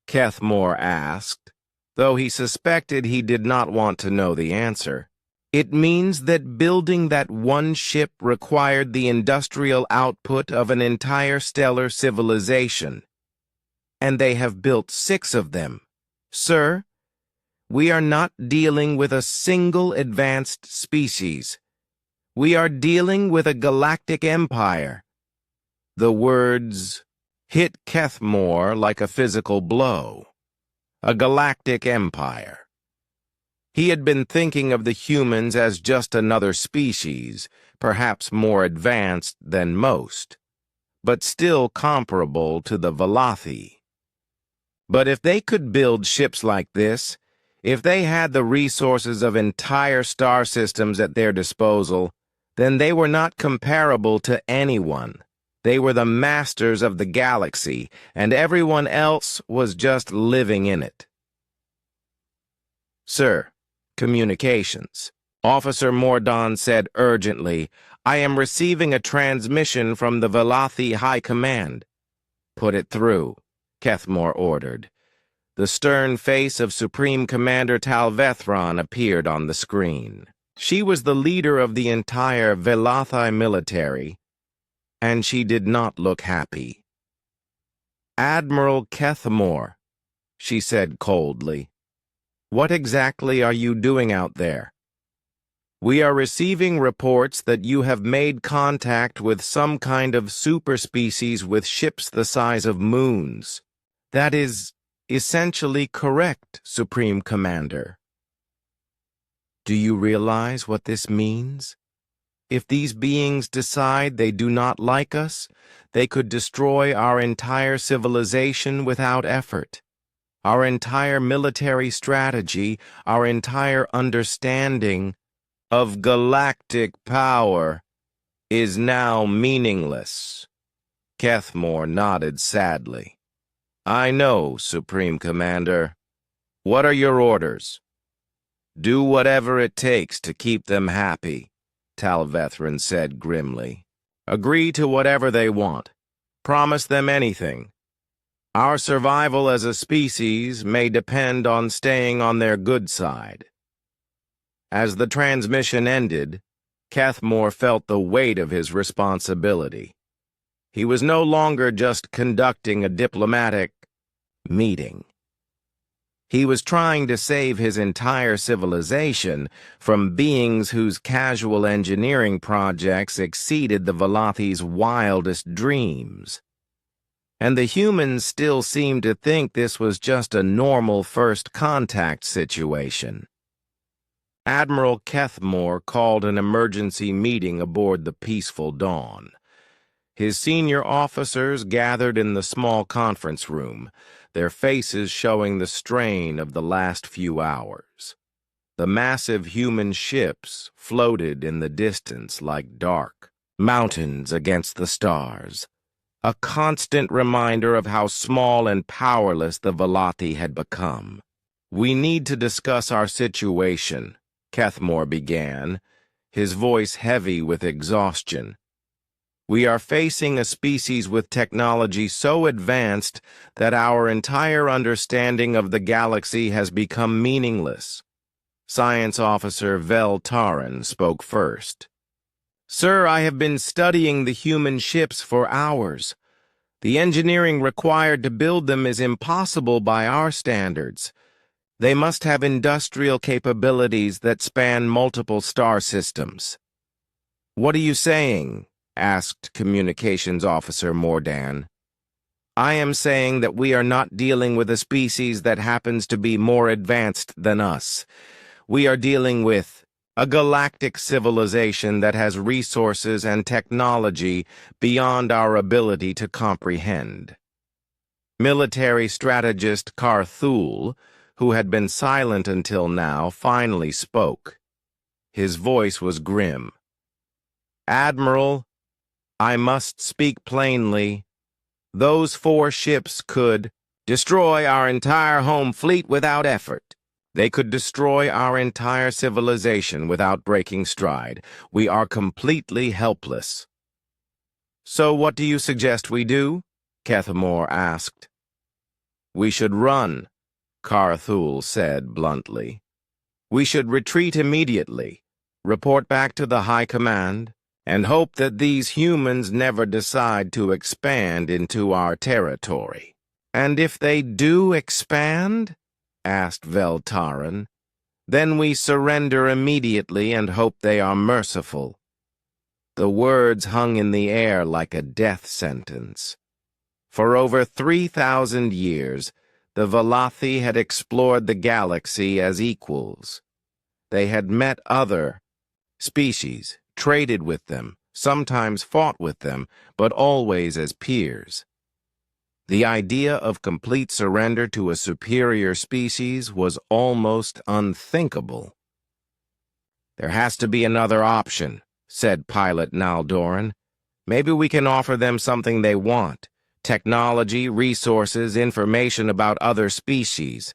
Kethmore asked, though he suspected he did not want to know the answer. It means that building that one ship required the industrial output of an entire stellar civilization. And they have built 6 of them. Sir, we are not dealing with a single advanced species. We are dealing with a galactic empire. The words hit Kethmore like a physical blow. A galactic empire. He had been thinking of the humans as just another species, perhaps more advanced than most, but still comparable to the Velothi. But if they could build ships like this, if they had the resources of entire star systems at their disposal, then they were not comparable to anyone. They were the masters of the galaxy, and everyone else was just living in it. Sir, Communications. Officer Mordon said urgently, I am receiving a transmission from the Velothi High Command. Put it through, Kethmore ordered. The stern face of Supreme Commander Talvethron appeared on the screen. She was the leader of the entire Velothi military, and she did not look happy. Admiral Kethmore, she said coldly. What exactly are you doing out there? We are receiving reports that you have made contact with some kind of superspecies with ships the size of moons. That is essentially correct, Supreme Commander. Do you realize what this means? If these beings decide they do not like us, they could destroy our entire civilization without effort. Our entire military strategy, our entire understanding of galactic power is now meaningless. Kethmore nodded sadly. I know, Supreme Commander. What are your orders? Do whatever it takes to keep them happy, Talvethran said grimly. Agree to whatever they want. Promise them anything. Our survival as a species may depend on staying on their good side. As the transmission ended, Cathmore felt the weight of his responsibility. He was no longer just conducting a diplomatic meeting. He was trying to save his entire civilization from beings whose casual engineering projects exceeded the Velathi's wildest dreams. And the humans still seemed to think this was just a normal first contact situation. Admiral Cathmore called an emergency meeting aboard the Peaceful Dawn. His senior officers gathered in the small conference room, their faces showing the strain of the last few hours. The massive human ships floated in the distance like dark mountains against the stars, a constant reminder of how small and powerless the Velathi had become. "We need to discuss our situation," Cathmore began, his voice heavy with exhaustion. "We are facing a species with technology so advanced that our entire understanding of the galaxy has become meaningless." Science Officer Vel Taran spoke first. "Sir, I have been studying the human ships for hours. The engineering required to build them is impossible by our standards. They must have industrial capabilities that span multiple star systems." "What are you saying?" asked Communications Officer Mordan. "I am saying that we are not dealing with a species that happens to be more advanced than us. We are dealing with a galactic civilization that has resources and technology beyond our ability to comprehend." Military strategist Carthul, who had been silent until now, finally spoke. His voice was grim. "Admiral, I must speak plainly. Those 4 ships could destroy our entire home fleet without effort. They could destroy our entire civilization without breaking stride. We are completely helpless." "So what do you suggest we do?" Cathmore asked. "We should run," Carthul said bluntly. "We should retreat immediately, report back to the High Command, and hope that these humans never decide to expand into our territory." "And if they do expand?" asked Vel Taran. "Then we surrender immediately and hope they are merciful." The words hung in the air like a death sentence. For over 3,000 years, the Velathi had explored the galaxy as equals. They had met other species, traded with them, sometimes fought with them, but always as peers. The idea of complete surrender to a superior species was almost unthinkable. "There has to be another option," said Pilot Naldoran. "Maybe we can offer them something they want. Technology, resources, information about other species."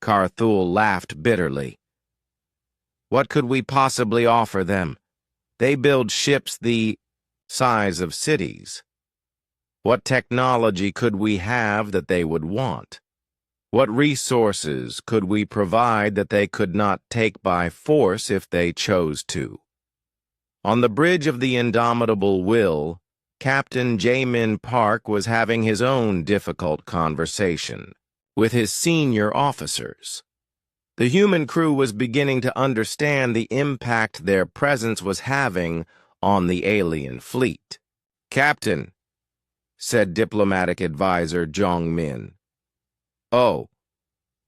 Carthul laughed bitterly. "What could we possibly offer them? They build ships the size of cities. What technology could we have that they would want? What resources could we provide that they could not take by force if they chose to?" On the bridge of the Indomitable Will, Captain Jamin Park was having his own difficult conversation with his senior officers. The human crew was beginning to understand the impact their presence was having on the alien fleet. "Captain," said diplomatic advisor Zhong Min. "Oh,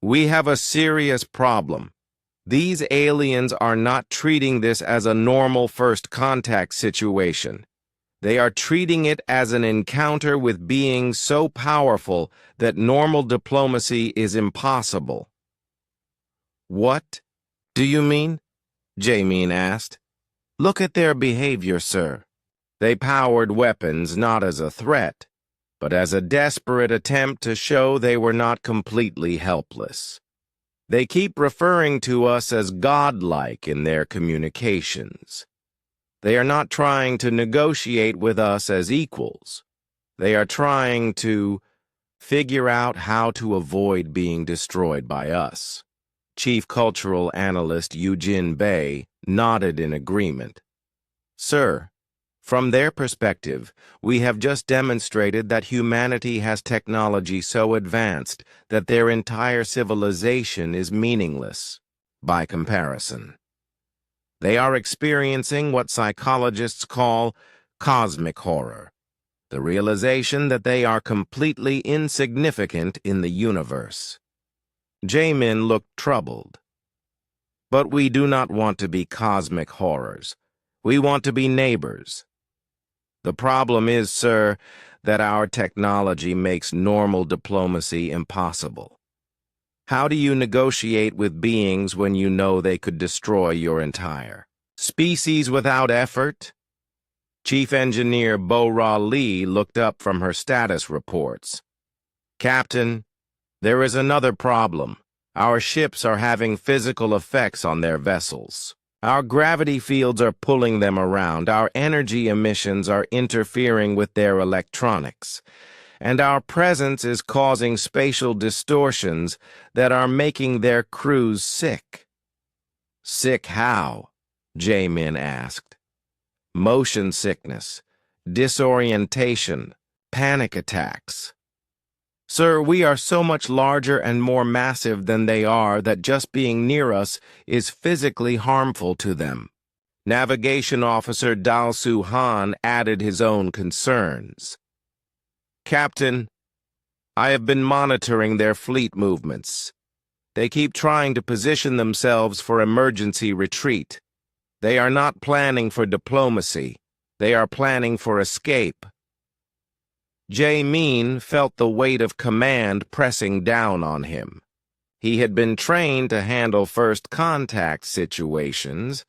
we have a serious problem. These aliens are not treating this as a normal first contact situation. They are treating it as an encounter with beings so powerful that normal diplomacy is impossible." "What do you mean?" Jamin asked. "Look at their behavior, sir. They powered weapons not as a threat, but as a desperate attempt to show they were not completely helpless. They keep referring to us as godlike in their communications. They are not trying to negotiate with us as equals. They are trying to figure out how to avoid being destroyed by us. Chief Cultural Analyst Eugene Bay nodded in agreement. Sir, from their perspective, we have just demonstrated that humanity has technology so advanced that their entire civilization is meaningless by comparison. They are experiencing what psychologists call cosmic horror, the realization that they are completely insignificant in the universe. Jamin looked troubled. But we do not want to be cosmic horrors. We want to be neighbors. The problem is, sir, that our technology makes normal diplomacy impossible. How do you negotiate with beings when you know they could destroy your entire species without effort? Chief Engineer Bo-Ra Lee looked up from her status reports. Captain, there is another problem. Our ships are having physical effects on their vessels. Our gravity fields are pulling them around, our energy emissions are interfering with their electronics, and our presence is causing spatial distortions that are making their crews sick. Sick how? Jamin asked. Motion sickness, disorientation, panic attacks. Sir, we are so much larger and more massive than they are that just being near us is physically harmful to them. Navigation Officer Dal-Su Han added his own concerns. Captain, I have been monitoring their fleet movements. They keep trying to position themselves for emergency retreat. They are not planning for diplomacy. They are planning for escape. Jamin felt the weight of command pressing down on him. He had been trained to handle first contact situations,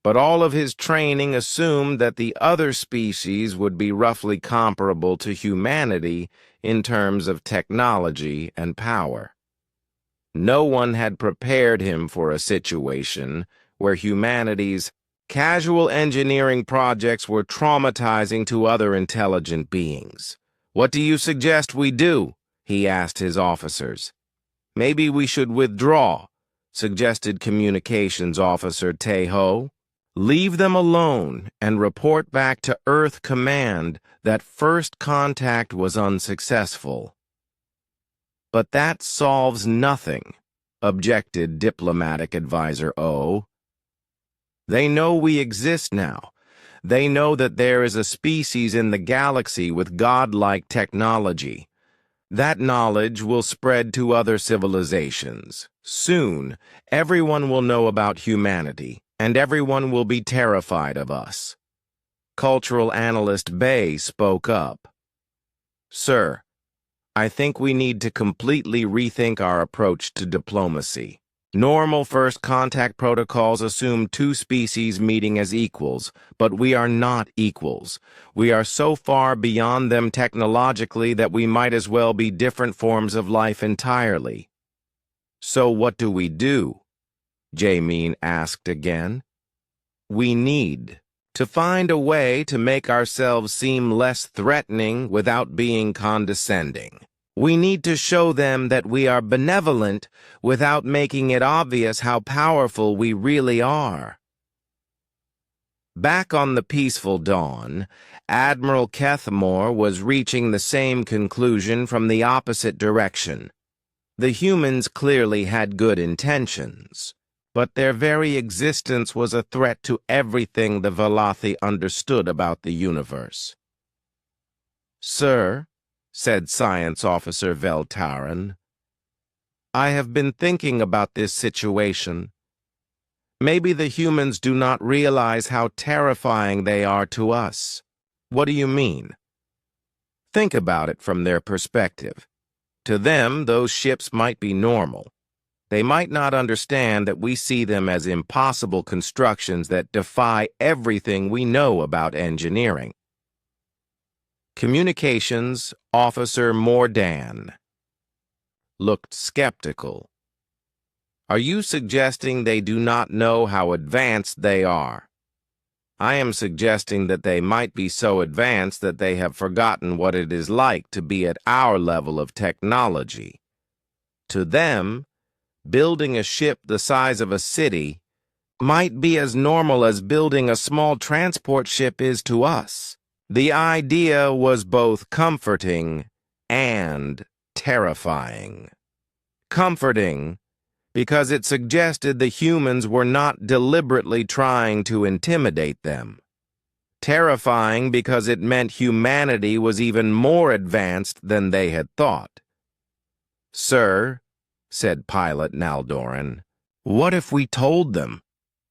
but all of his training assumed that the other species would be roughly comparable to humanity in terms of technology and power. No one had prepared him for a situation where humanity's casual engineering projects were traumatizing to other intelligent beings. What do you suggest we do? He asked his officers. Maybe we should withdraw, suggested Communications Officer Tae-ho. Leave them alone and report back to Earth Command that first contact was unsuccessful. But that solves nothing, objected Diplomatic Advisor O. They know we exist now. They know that there is a species in the galaxy with godlike technology. That knowledge will spread to other civilizations. Soon, everyone will know about humanity, and everyone will be terrified of us. Cultural Analyst Bay spoke up. Sir, I think we need to completely rethink our approach to diplomacy. Normal first contact protocols assume two species meeting as equals, but we are not equals. We are so far beyond them technologically that we might as well be different forms of life entirely. So what do we do? Jamin asked again. We need to find a way to make ourselves seem less threatening without being condescending. We need to show them that we are benevolent without making it obvious how powerful we really are. Back on the peaceful dawn, Admiral Kethmore was reaching the same conclusion from the opposite direction. The humans clearly had good intentions, but their very existence was a threat to everything the Velothi understood about the universe. Sir, said Science Officer Veltaran, I have been thinking about this situation. Maybe the humans do not realize how terrifying they are to us. What do you mean? Think about it from their perspective. To them, those ships might be normal. They might not understand that we see them as impossible constructions that defy everything we know about engineering. Communications Officer Mordan looked skeptical. Are you suggesting they do not know how advanced they are? I am suggesting that they might be so advanced that they have forgotten what it is like to be at our level of technology. To them, building a ship the size of a city might be as normal as building a small transport ship is to us. The idea was both comforting and terrifying. Comforting, because it suggested the humans were not deliberately trying to intimidate them. Terrifying because it meant humanity was even more advanced than they had thought. "Sir," said Pilot Naldoran, "what if we told them?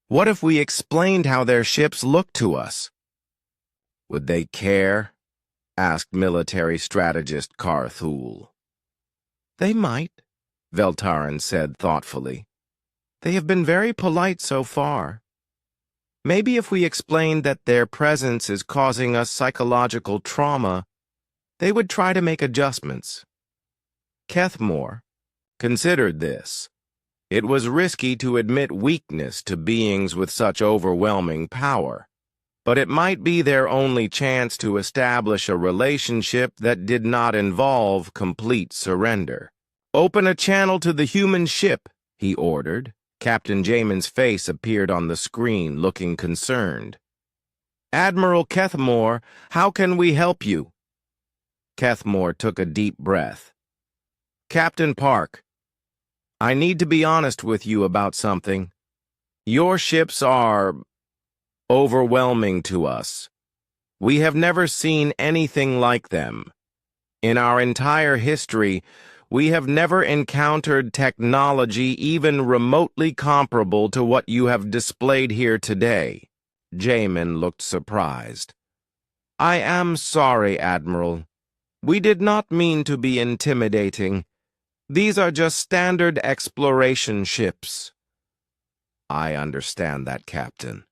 What if we explained how their ships look to us?" "Would they care?" asked military strategist Carthul. "They might," Veltarin said thoughtfully. "They have been very polite so far. Maybe if we explained that their presence is causing us psychological trauma, they would try to make adjustments." Kethmore considered this. It was risky to admit weakness to beings with such overwhelming power, but it might be their only chance to establish a relationship that did not involve complete surrender. "Open a channel to the human ship," he ordered. Captain Jamin's face appeared on the screen, looking concerned. "Admiral Kethmore, how can we help you?" Kethmore took a deep breath. "Captain Park, I need to be honest with you about something. Your ships are overwhelming to us. We have never seen anything like them. In our entire history, we have never encountered technology even remotely comparable to what you have displayed here today." Jamin looked surprised. "I am sorry, Admiral. We did not mean to be intimidating. These are just standard exploration ships." "I understand that, Captain.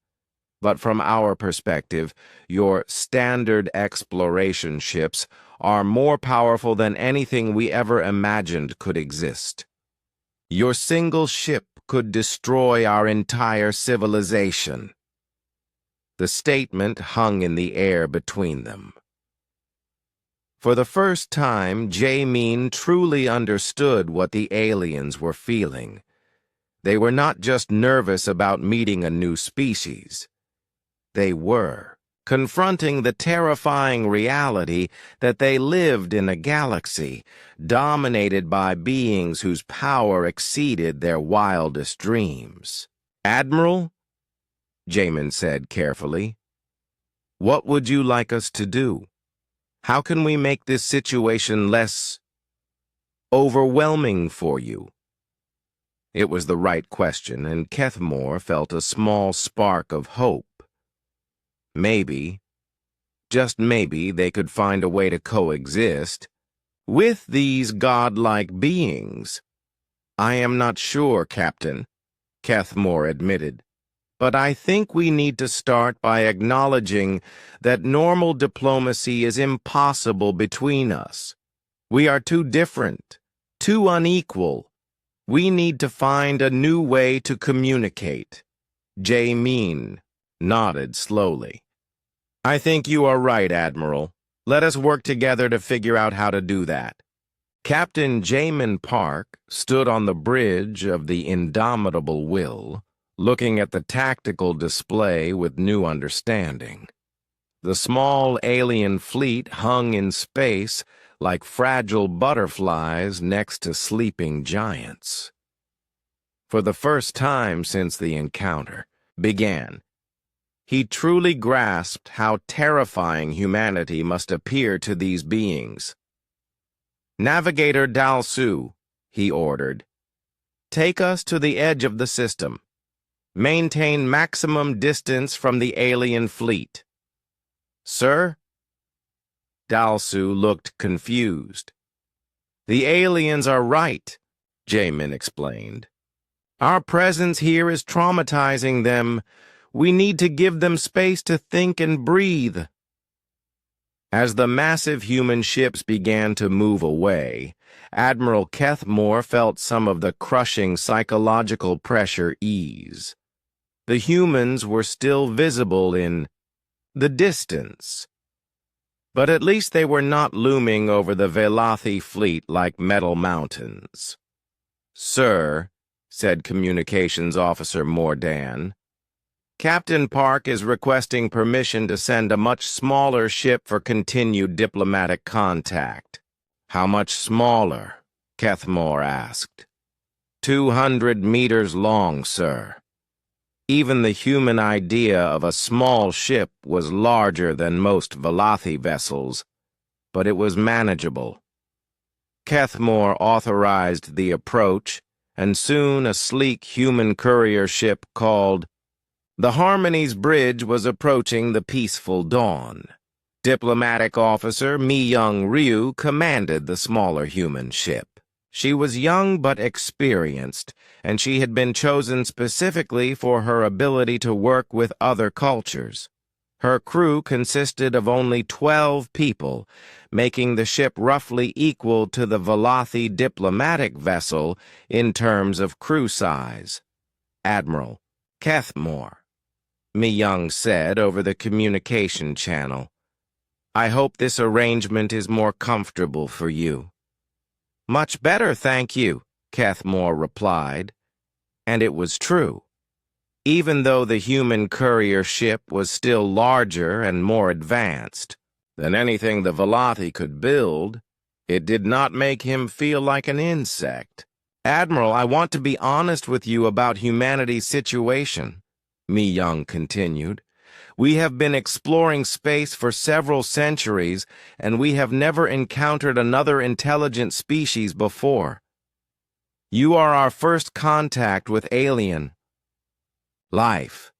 But from our perspective, your standard exploration ships are more powerful than anything we ever imagined could exist. Your single ship could destroy our entire civilization." The statement hung in the air between them. For the first time, Jamin truly understood what the aliens were feeling. They were not just nervous about meeting a new species. They were confronting the terrifying reality that they lived in a galaxy dominated by beings whose power exceeded their wildest dreams. "Admiral," Jamin said carefully, "what would you like us to do? How can we make this situation less overwhelming for you?" It was the right question, and Kethmore felt a small spark of hope. Maybe, just maybe, they could find a way to coexist with these godlike beings. "I am not sure, Captain," Kethmore admitted. "But I think we need to start by acknowledging that normal diplomacy is impossible between us. We are too different, too unequal. We need to find a new way to communicate." Jamin nodded slowly. "I think you are right, Admiral. Let us work together to figure out how to do that." Captain Jamin Park stood on the bridge of the Indomitable Will, looking at the tactical display with new understanding. The small alien fleet hung in space like fragile butterflies next to sleeping giants. For the first time since the encounter began, he truly grasped how terrifying humanity must appear to these beings. "Navigator Dalsu," he ordered, "take us to the edge of the system. Maintain maximum distance from the alien fleet." "Sir?" Dalsu looked confused. "The aliens are right," Jamin explained. "Our presence here is traumatizing them. We need to give them space to think and breathe." As the massive human ships began to move away, Admiral Kethmore felt some of the crushing psychological pressure ease. The humans were still visible in the distance, but at least they were not looming over the Velothi fleet like metal mountains. "Sir," said Communications Officer Mordan, "Captain Park is requesting permission to send a much smaller ship for continued diplomatic contact." "How much smaller?" Kethmore asked. 200 meters long, sir." Even the human idea of a small ship was larger than most Velothi vessels, but it was manageable. Kethmore authorized the approach, and soon a sleek human courier ship called the Harmony's Bridge was approaching the peaceful dawn. Diplomatic Officer Mi-young Ryu commanded the smaller human ship. She was young but experienced, and she had been chosen specifically for her ability to work with other cultures. Her crew consisted of only 12 people, making the ship roughly equal to the Velothi diplomatic vessel in terms of crew size. "Admiral Kethmore," Mi-young said over the communication channel, "I hope this arrangement is more comfortable for you." "Much better, thank you," Kethmore replied. And it was true. Even though the human courier ship was still larger and more advanced than anything the Velothi could build, it did not make him feel like an insect. "Admiral, I want to be honest with you about humanity's situation," Mi-young continued. "We have been exploring space for several centuries, and we have never encountered another intelligent species before. You are our first contact with alien life."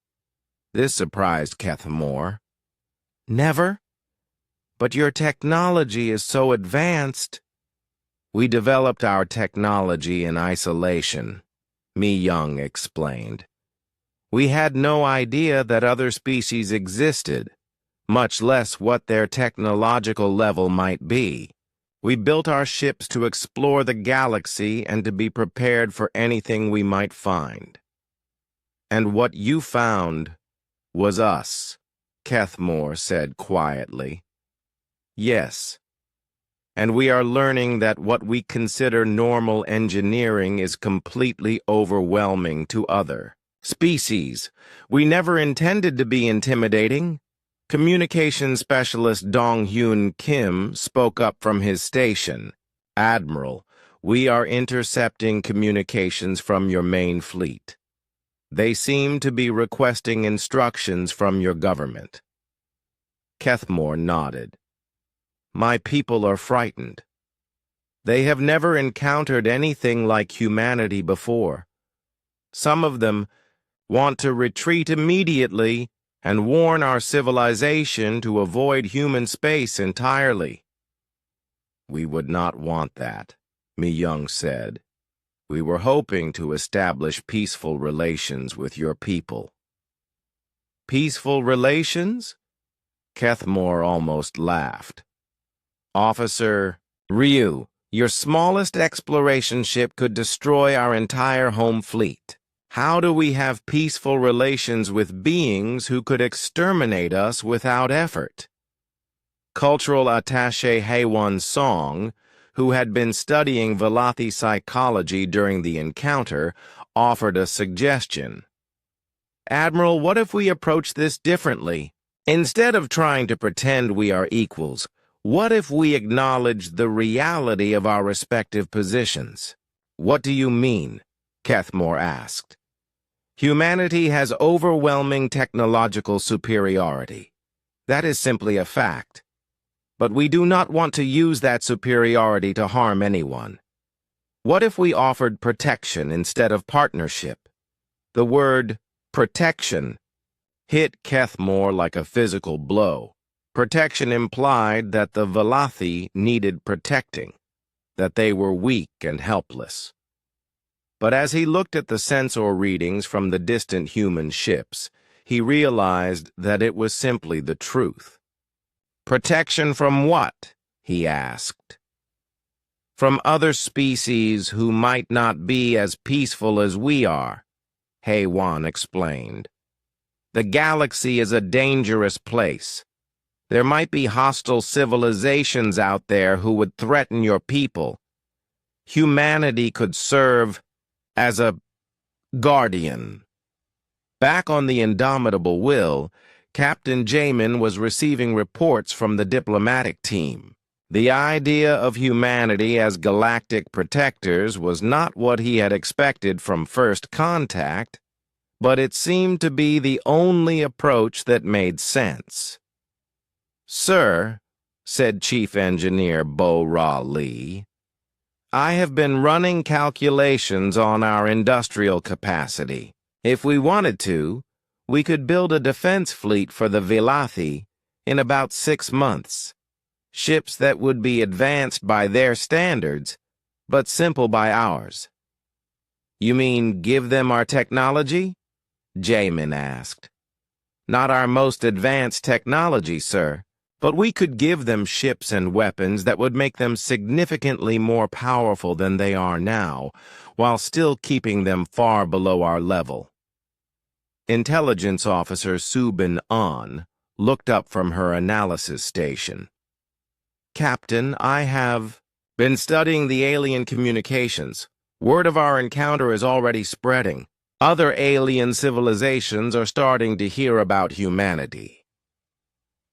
This surprised Kethmore. "Never? But your technology is so advanced." "We developed our technology in isolation," Mi-young explained. "We had no idea that other species existed, much less what their technological level might be. We built our ships to explore the galaxy and to be prepared for anything we might find." "And what you found was us," Kethmore said quietly. "Yes. And we are learning that what we consider normal engineering is completely overwhelming to other species. We never intended to be intimidating." Communications Specialist Dong-Hyun Kim spoke up from his station. "Admiral, we are intercepting communications from your main fleet. They seem to be requesting instructions from your government." Kethmore nodded. "My people are frightened. They have never encountered anything like humanity before. Some of them want to retreat immediately and warn our civilization to avoid human space entirely." "We would not want that," Mi-young said. "We were hoping to establish peaceful relations with your people." "Peaceful relations?" Kethmore almost laughed. "Officer Ryu, your smallest exploration ship could destroy our entire home fleet. How do we have peaceful relations with beings who could exterminate us without effort?" Cultural attaché Haewon Song, who had been studying Velothi psychology during the encounter, offered a suggestion. "Admiral, what if we approach this differently? Instead of trying to pretend we are equals, what if we acknowledge the reality of our respective positions?" "What do you mean?" Kethmore asked. "Humanity has overwhelming technological superiority. That is simply a fact. But we do not want to use that superiority to harm anyone. What if we offered protection instead of partnership?" The word protection hit Kethmore like a physical blow. Protection implied that the Velothi needed protecting, that they were weak and helpless. But as he looked at the sensor readings from the distant human ships, he realized that it was simply the truth. "Protection from what?" he asked. "From other species who might not be as peaceful as we are," Haewon explained. The galaxy is a dangerous place. There might be hostile civilizations out there who would threaten your people. Humanity could serve as a guardian. Back on the Indomitable Will, Captain Jamin was receiving reports from the diplomatic team. The idea of humanity as galactic protectors was not what he had expected from first contact, but it seemed to be the only approach that made sense. "Sir," said Chief Engineer Bo-Ra Lee, "I have been running calculations on our industrial capacity. If we wanted to, we could build a defense fleet for the Velathi in about 6 months. Ships that would be advanced by their standards, but simple by ours." "You mean give them our technology?" Jamin asked. "Not our most advanced technology, sir, but we could give them ships and weapons that would make them significantly more powerful than they are now, while still keeping them far below our level." Intelligence Officer Subin An looked up from her analysis station. "Captain, I have been studying the alien communications. Word of our encounter is already spreading. Other alien civilizations are starting to hear about humanity."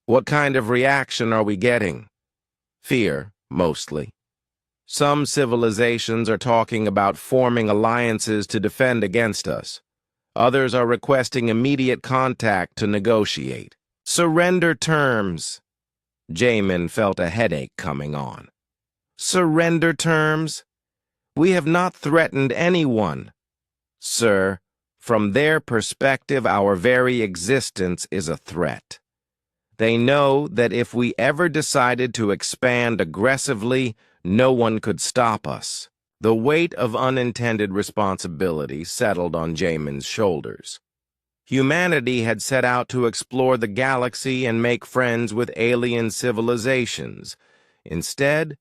"What kind of reaction are we getting?" "Fear, mostly. Some civilizations are talking about forming alliances to defend against us. Others are requesting immediate contact to negotiate. Surrender terms." Jamin felt a headache coming on. "Surrender terms? We have not threatened anyone. Sir, from their perspective, our very existence is a threat. They know that if we ever decided to expand aggressively, no one could stop us." The weight of unintended responsibility settled on Jamin's shoulders. Humanity had set out to explore the galaxy and make friends with alien civilizations. Instead,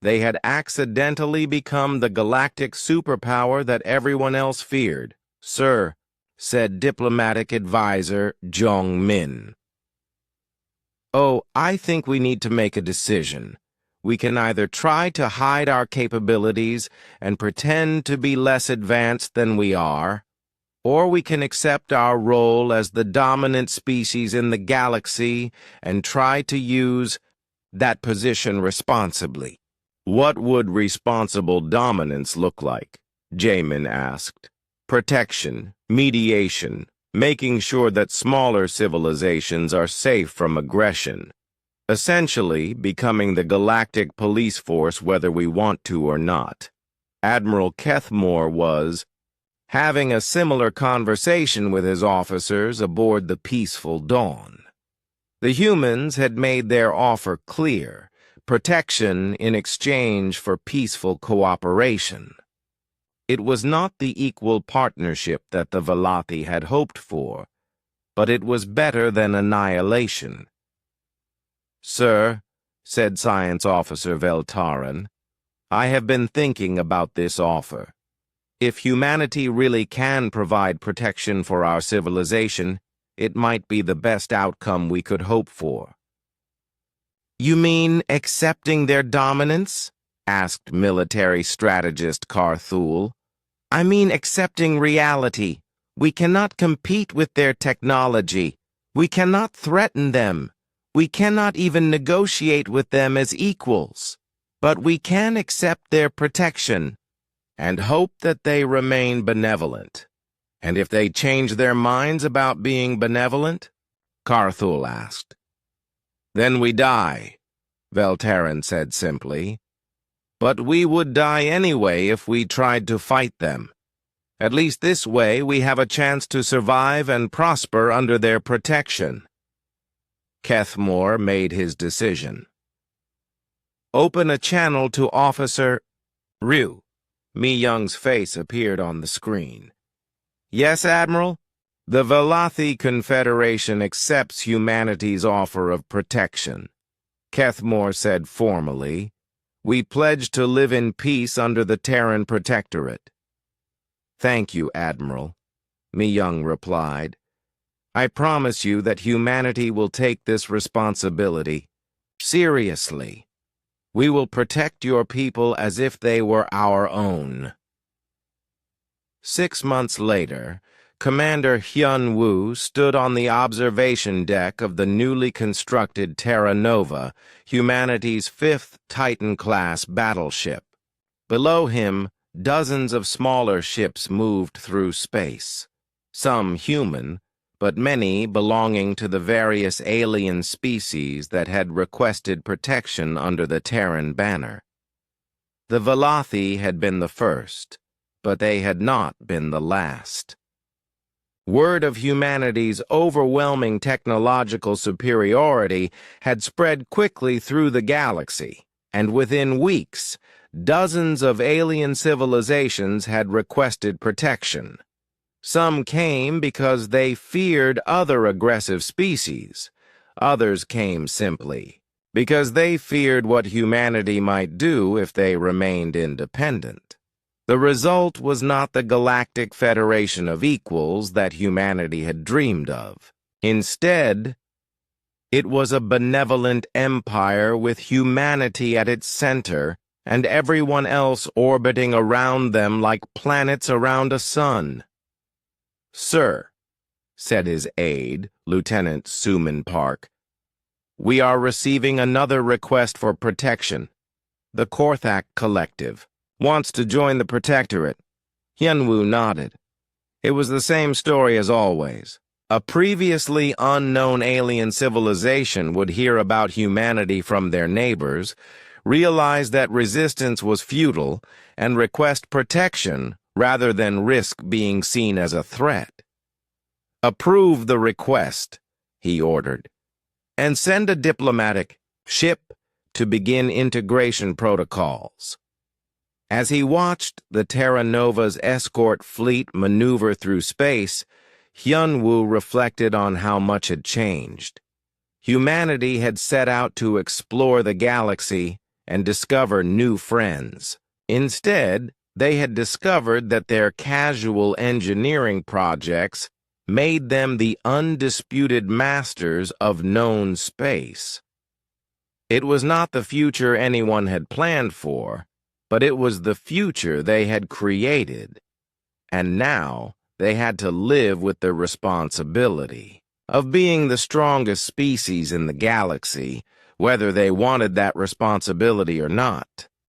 they had accidentally become the galactic superpower that everyone else feared. "Sir," said diplomatic advisor Jong Min. "Oh, I think we need to make a decision. We can either try to hide our capabilities and pretend to be less advanced than we are, or we can accept our role as the dominant species in the galaxy and try to use that position responsibly." "What would responsible dominance look like?" Jamin asked. "Protection, mediation, making sure that smaller civilizations are safe from aggression. Essentially, becoming the galactic police force whether we want to or not." Admiral Kethmore was having a similar conversation with his officers aboard the Peaceful Dawn. The humans had made their offer clear: protection in exchange for peaceful cooperation. It was not the equal partnership that the Velathi had hoped for, but it was better than annihilation. "Sir," said Science Officer Veltaran, "I have been thinking about this offer. If humanity really can provide protection for our civilization, it might be the best outcome we could hope for." "You mean accepting their dominance?" asked military strategist Carthul. "I mean accepting reality. We cannot compete with their technology. We cannot threaten them. We cannot even negotiate with them as equals. But we can accept their protection and hope that they remain benevolent." "And if they change their minds about being benevolent?" Carthul asked. "Then we die," Veltaran said simply. "But we would die anyway if we tried to fight them. At least this way we have a chance to survive and prosper under their protection." Kethmore made his decision. "Open a channel to Officer Ryu." Mi Young's face appeared on the screen. "Yes, Admiral? The Velathi Confederation accepts humanity's offer of protection," Kethmore said formally. "We pledge to live in peace under the Terran Protectorate." "Thank you, Admiral," Mi Young replied. I promise you that humanity will take this responsibility seriously. We will protect your people as if they were our own." 6 months later, Commander Hyun-woo stood on the observation deck of the newly constructed Terra Nova, humanity's 5th Titan-class battleship. Below him, dozens of smaller ships moved through space, some human, but many belonging to the various alien species that had requested protection under the Terran banner. The Velothi had been the first, but they had not been the last. Word of humanity's overwhelming technological superiority had spread quickly through the galaxy, and within weeks, dozens of alien civilizations had requested protection. Some came because they feared other aggressive species. Others came simply because they feared what humanity might do if they remained independent. The result was not the Galactic Federation of Equals that humanity had dreamed of. Instead, it was a benevolent empire with humanity at its center and everyone else orbiting around them like planets around a sun. "Sir," said his aide, Lieutenant Suman Park, "we are receiving another request for protection. The Korthak Collective wants to join the Protectorate." Hyun-woo nodded. It was the same story as always. A previously unknown alien civilization would hear about humanity from their neighbors, realize that resistance was futile, and request protection rather than risk being seen as a threat. "Approve the request," he ordered, "and send a diplomatic ship to begin integration protocols." As he watched the Terra Nova's escort fleet maneuver through space, Hyun-woo reflected on how much had changed. Humanity had set out to explore the galaxy and discover new friends. Instead, they had discovered that their casual engineering projects made them the undisputed masters of known space. It was not the future anyone had planned for, but it was the future they had created, and now they had to live with the responsibility of being the strongest species in the galaxy, whether they wanted that responsibility or not.